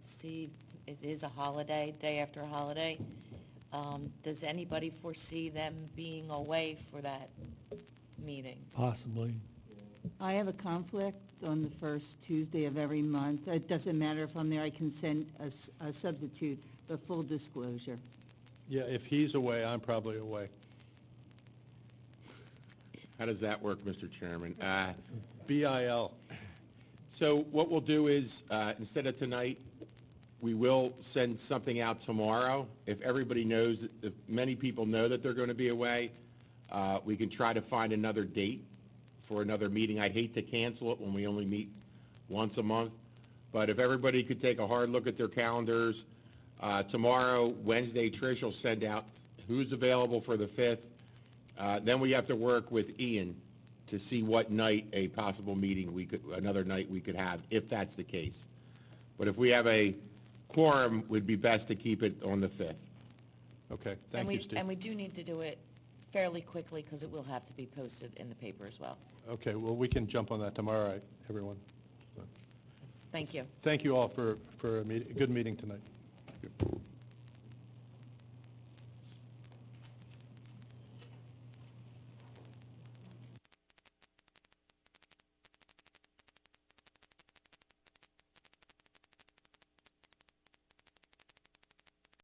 S17: see, it is a holiday, day after a holiday. Does anybody foresee them being away for that meeting?
S7: Possibly.
S11: I have a conflict on the first Tuesday of every month. It doesn't matter if I'm there, I can send a substitute, but full disclosure.
S3: Yeah, if he's away, I'm probably away.
S4: How does that work, Mr. Chairman?
S3: BIL.
S4: So what we'll do is, instead of tonight, we will send something out tomorrow. If everybody knows, if many people know that they're going to be away, we can try to find another date for another meeting. I'd hate to cancel it when we only meet once a month, but if everybody could take a hard look at their calendars, tomorrow, Wednesday, Trish will send out who's available for the 5th. Then we have to work with Ian to see what night a possible meeting another night we could have, if that's the case. But if we have a quorum, it would be best to keep it on the 5th.
S3: Okay, thank you, Steve.
S17: And we do need to do it fairly quickly because it will have to be posted in the paper as well.
S3: Okay, well, we can jump on that tomorrow, everyone.
S17: Thank you.
S3: Thank you all for a good meeting tonight.